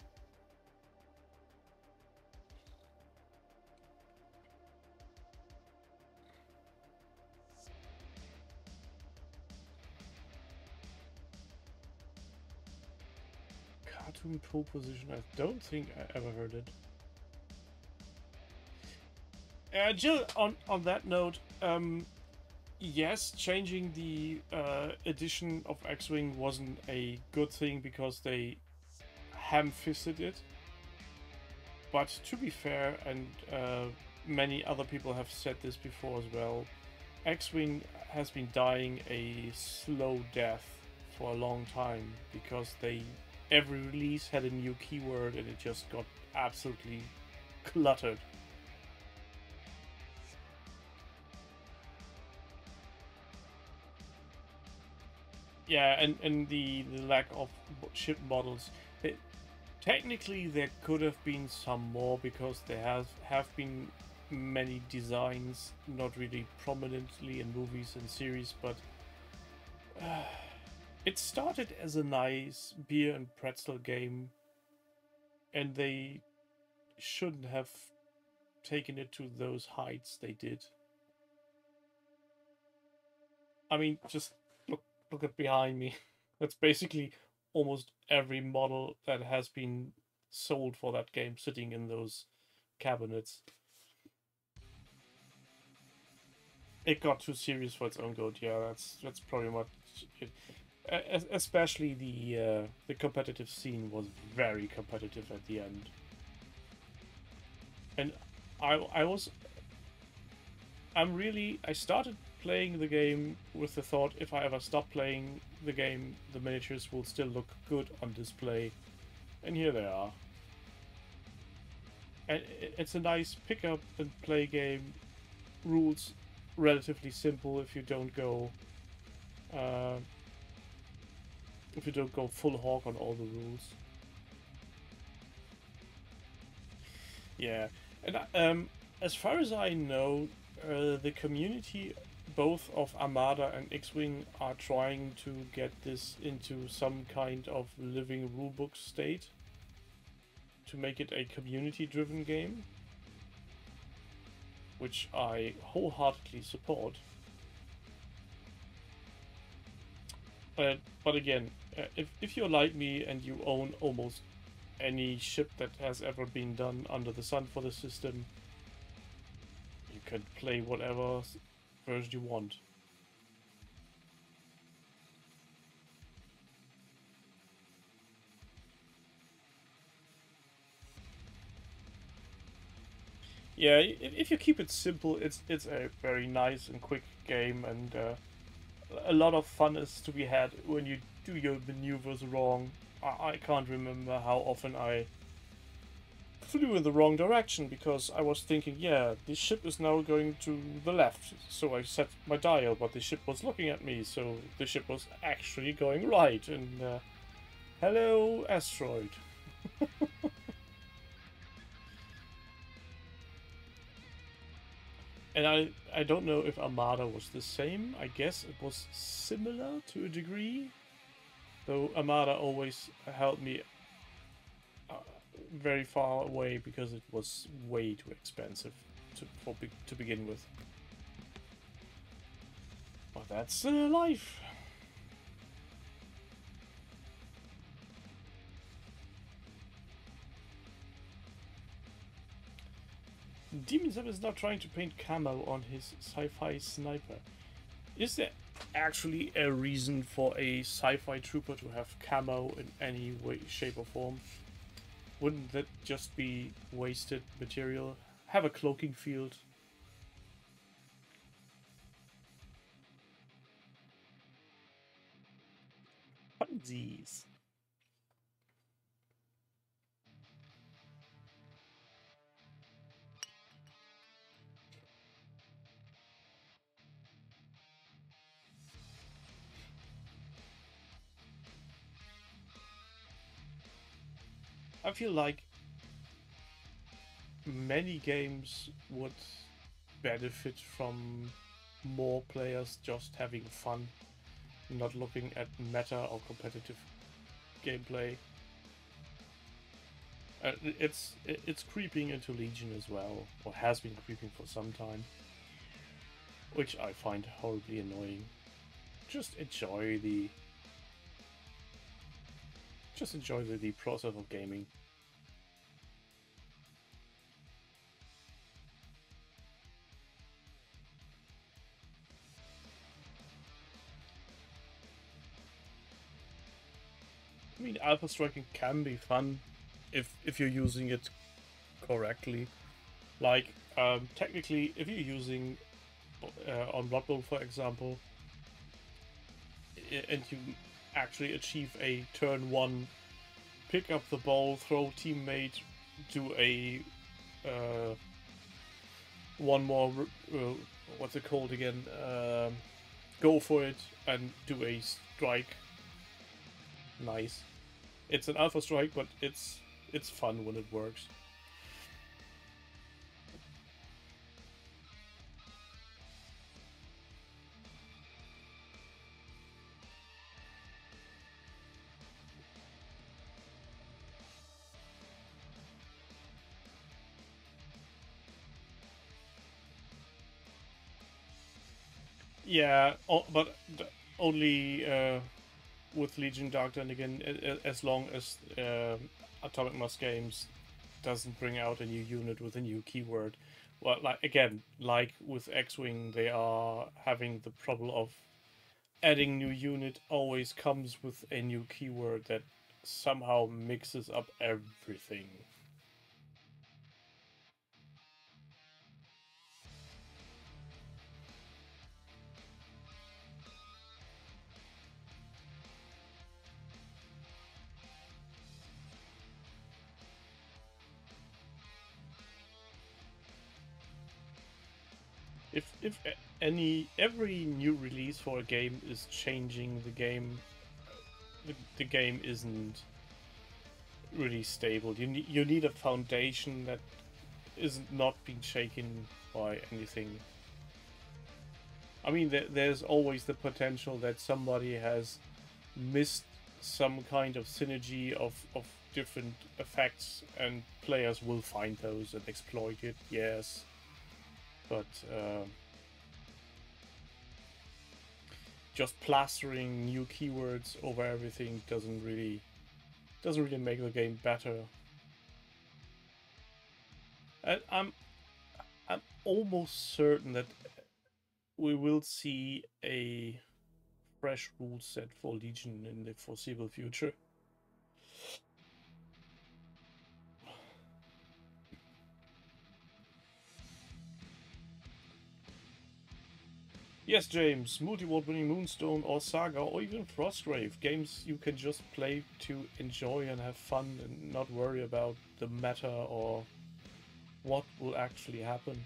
Cartoon pole position, I don't think I ever heard it. Jill, on that note, yes, changing the edition of X-Wing wasn't a good thing because they ham-fisted it. But to be fair, and many other people have said this before as well, X-Wing has been dying a slow death for a long time because every release had a new keyword and it just got absolutely cluttered. Yeah, and the lack of ship models. Technically, there could have been some more because there have been many designs, not really prominently in movies and series, but it started as a nice beer and pretzel game, and they shouldn't have taken it to those heights they did. I mean, just look at behind me. That's basically almost every model that has been sold for that game sitting in those cabinets. It got too serious for its own good. Yeah, that's probably much it. Especially the competitive scene was very competitive at the end, and I started playing the game with the thought if I ever stop playing the game, the miniatures will still look good on display, and here they are. And it's a nice pick up and play game. Rules relatively simple if you don't go full hog on all the rules. Yeah, and as far as I know, the community both of Armada and X-Wing are trying to get this into some kind of living rulebook state to make it a community-driven game, which I wholeheartedly support. But again, if you're like me and you own almost any ship that has ever been done under the sun for the system, you can play whatever version you want. Yeah, if you keep it simple, it's a very nice and quick game, and a lot of fun is to be had when you do your maneuvers wrong. I can't remember how often I flew in the wrong direction because I was thinking, yeah, the ship is now going to the left. So I set my dial, but the ship was looking at me, so the ship was actually going right. And hello, asteroid. And I don't know if Armada was the same. I guess it was similar to a degree. Though Armada always held me very far away because it was way too expensive to begin with. But that's life. Demon Zeb is now trying to paint camo on his sci-fi sniper. Is there actually a reason for a sci-fi trooper to have camo in any way, shape or form? Wouldn't that just be wasted material? Have a cloaking field. Funsies. I feel like many games would benefit from more players just having fun, not looking at meta or competitive gameplay. It's creeping into Legion as well, or has been creeping for some time, which I find horribly annoying. Just enjoy the process of gaming. I mean, alpha striking can be fun if you're using it correctly. Like, technically, if you're using on Blood Bowl, for example, and you actually achieve a turn 1, pick up the ball, throw teammate, do a one more, what's it called again? Go for it and do a strike. Nice. It's an alpha strike, but it's fun when it works. Yeah, but only with Legion Dark then again, as long as Atomic Mass Games doesn't bring out a new unit with a new keyword. Well, like with X-Wing, they are having the problem of adding new unit always comes with a new keyword that somehow mixes up everything. If every new release for a game is changing the game, the game isn't really stable. You need a foundation that is not being shaken by anything. I mean, there's always the potential that somebody has missed some kind of synergy of different effects, and players will find those and exploit it. Yes. But just plastering new keywords over everything doesn't really make the game better. And I'm almost certain that we will see a fresh rule set for Legion in the foreseeable future. Yes, James, multi-award-winning Moonstone or Saga or even Frostgrave. Games you can just play to enjoy and have fun and not worry about the meta or what will actually happen.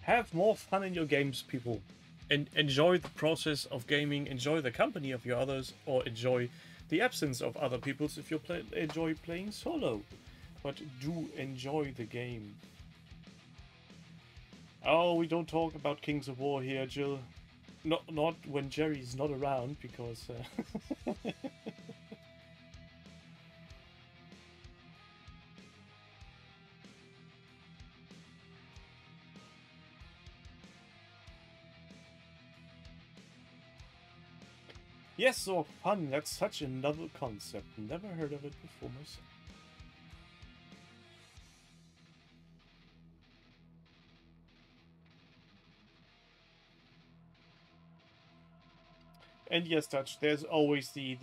Have more fun in your games, people. And enjoy the process of gaming, enjoy the company of your others, or enjoy the absence of other people's if you enjoy playing solo. But do enjoy the game. Oh, we don't talk about Kings of War here, Jill. Not when Jerry's not around, because... Yes, so fun. That's such a novel concept. Never heard of it before myself. And yes, Dutch, there's always the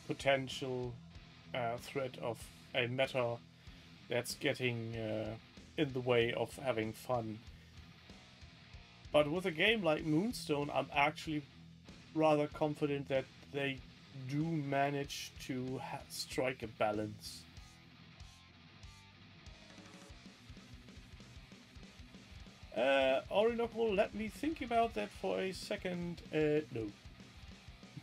potential threat of a meta that's getting in the way of having fun. But with a game like Moonstone, I'm actually rather confident that they do manage to strike a balance. Orinoco, let me think about that for a second. No.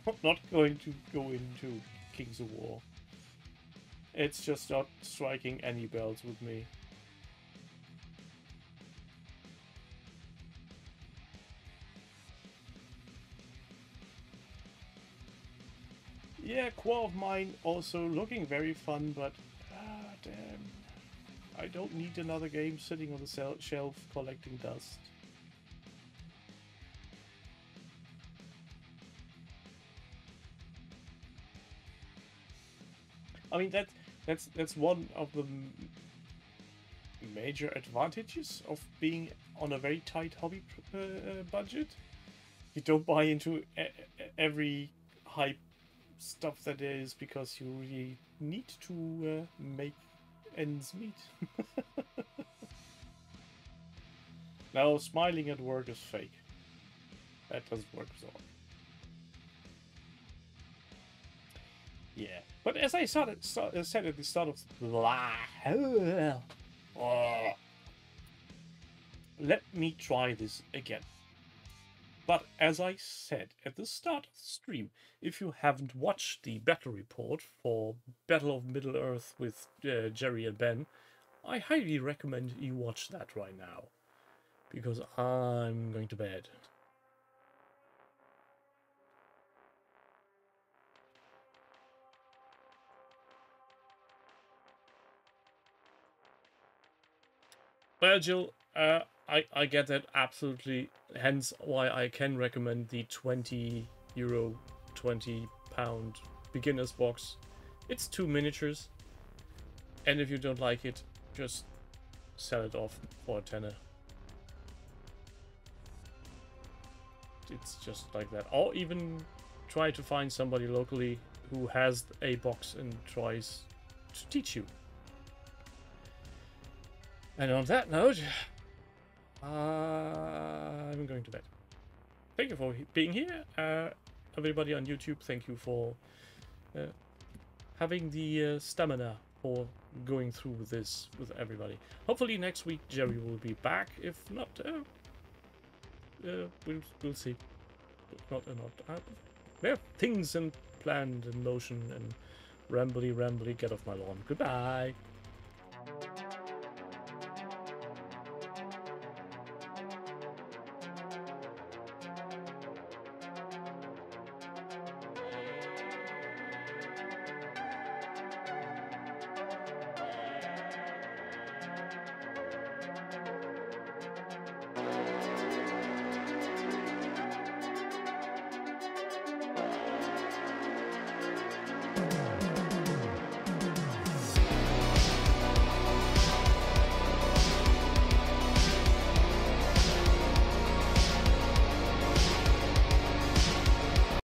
I'm not going to go into Kings of War. It's just not striking any bells with me. Yeah, Core of Mine also looking very fun, but damn. I don't need another game sitting on the shelf collecting dust. I mean, that's one of the major advantages of being on a very tight hobby budget. You don't buy into every hype stuff that there is because you really need to make ends meet. Now, smiling at work is fake. That doesn't work so well. Yeah, but as I said at the start of let me try this again. But as I said at the start of the stream, if you haven't watched the battle report for Battle of Middle-earth with Jerry and Ben, I highly recommend you watch that right now. Because I'm going to bed. Well, Jill, I get that absolutely. Hence why I can recommend the €20, £20 beginner's box. It's 2 miniatures. And if you don't like it, just sell it off for a tenner. It's just like that. Or even try to find somebody locally who has a box and tries to teach you. And on that note, I'm going to bed. Thank you for being here. Everybody on YouTube, thank you for having the stamina for going through this with everybody. Hopefully next week Jerry will be back. If not, we'll see. If not, we have things planned in motion, and rambly, get off my lawn. Goodbye.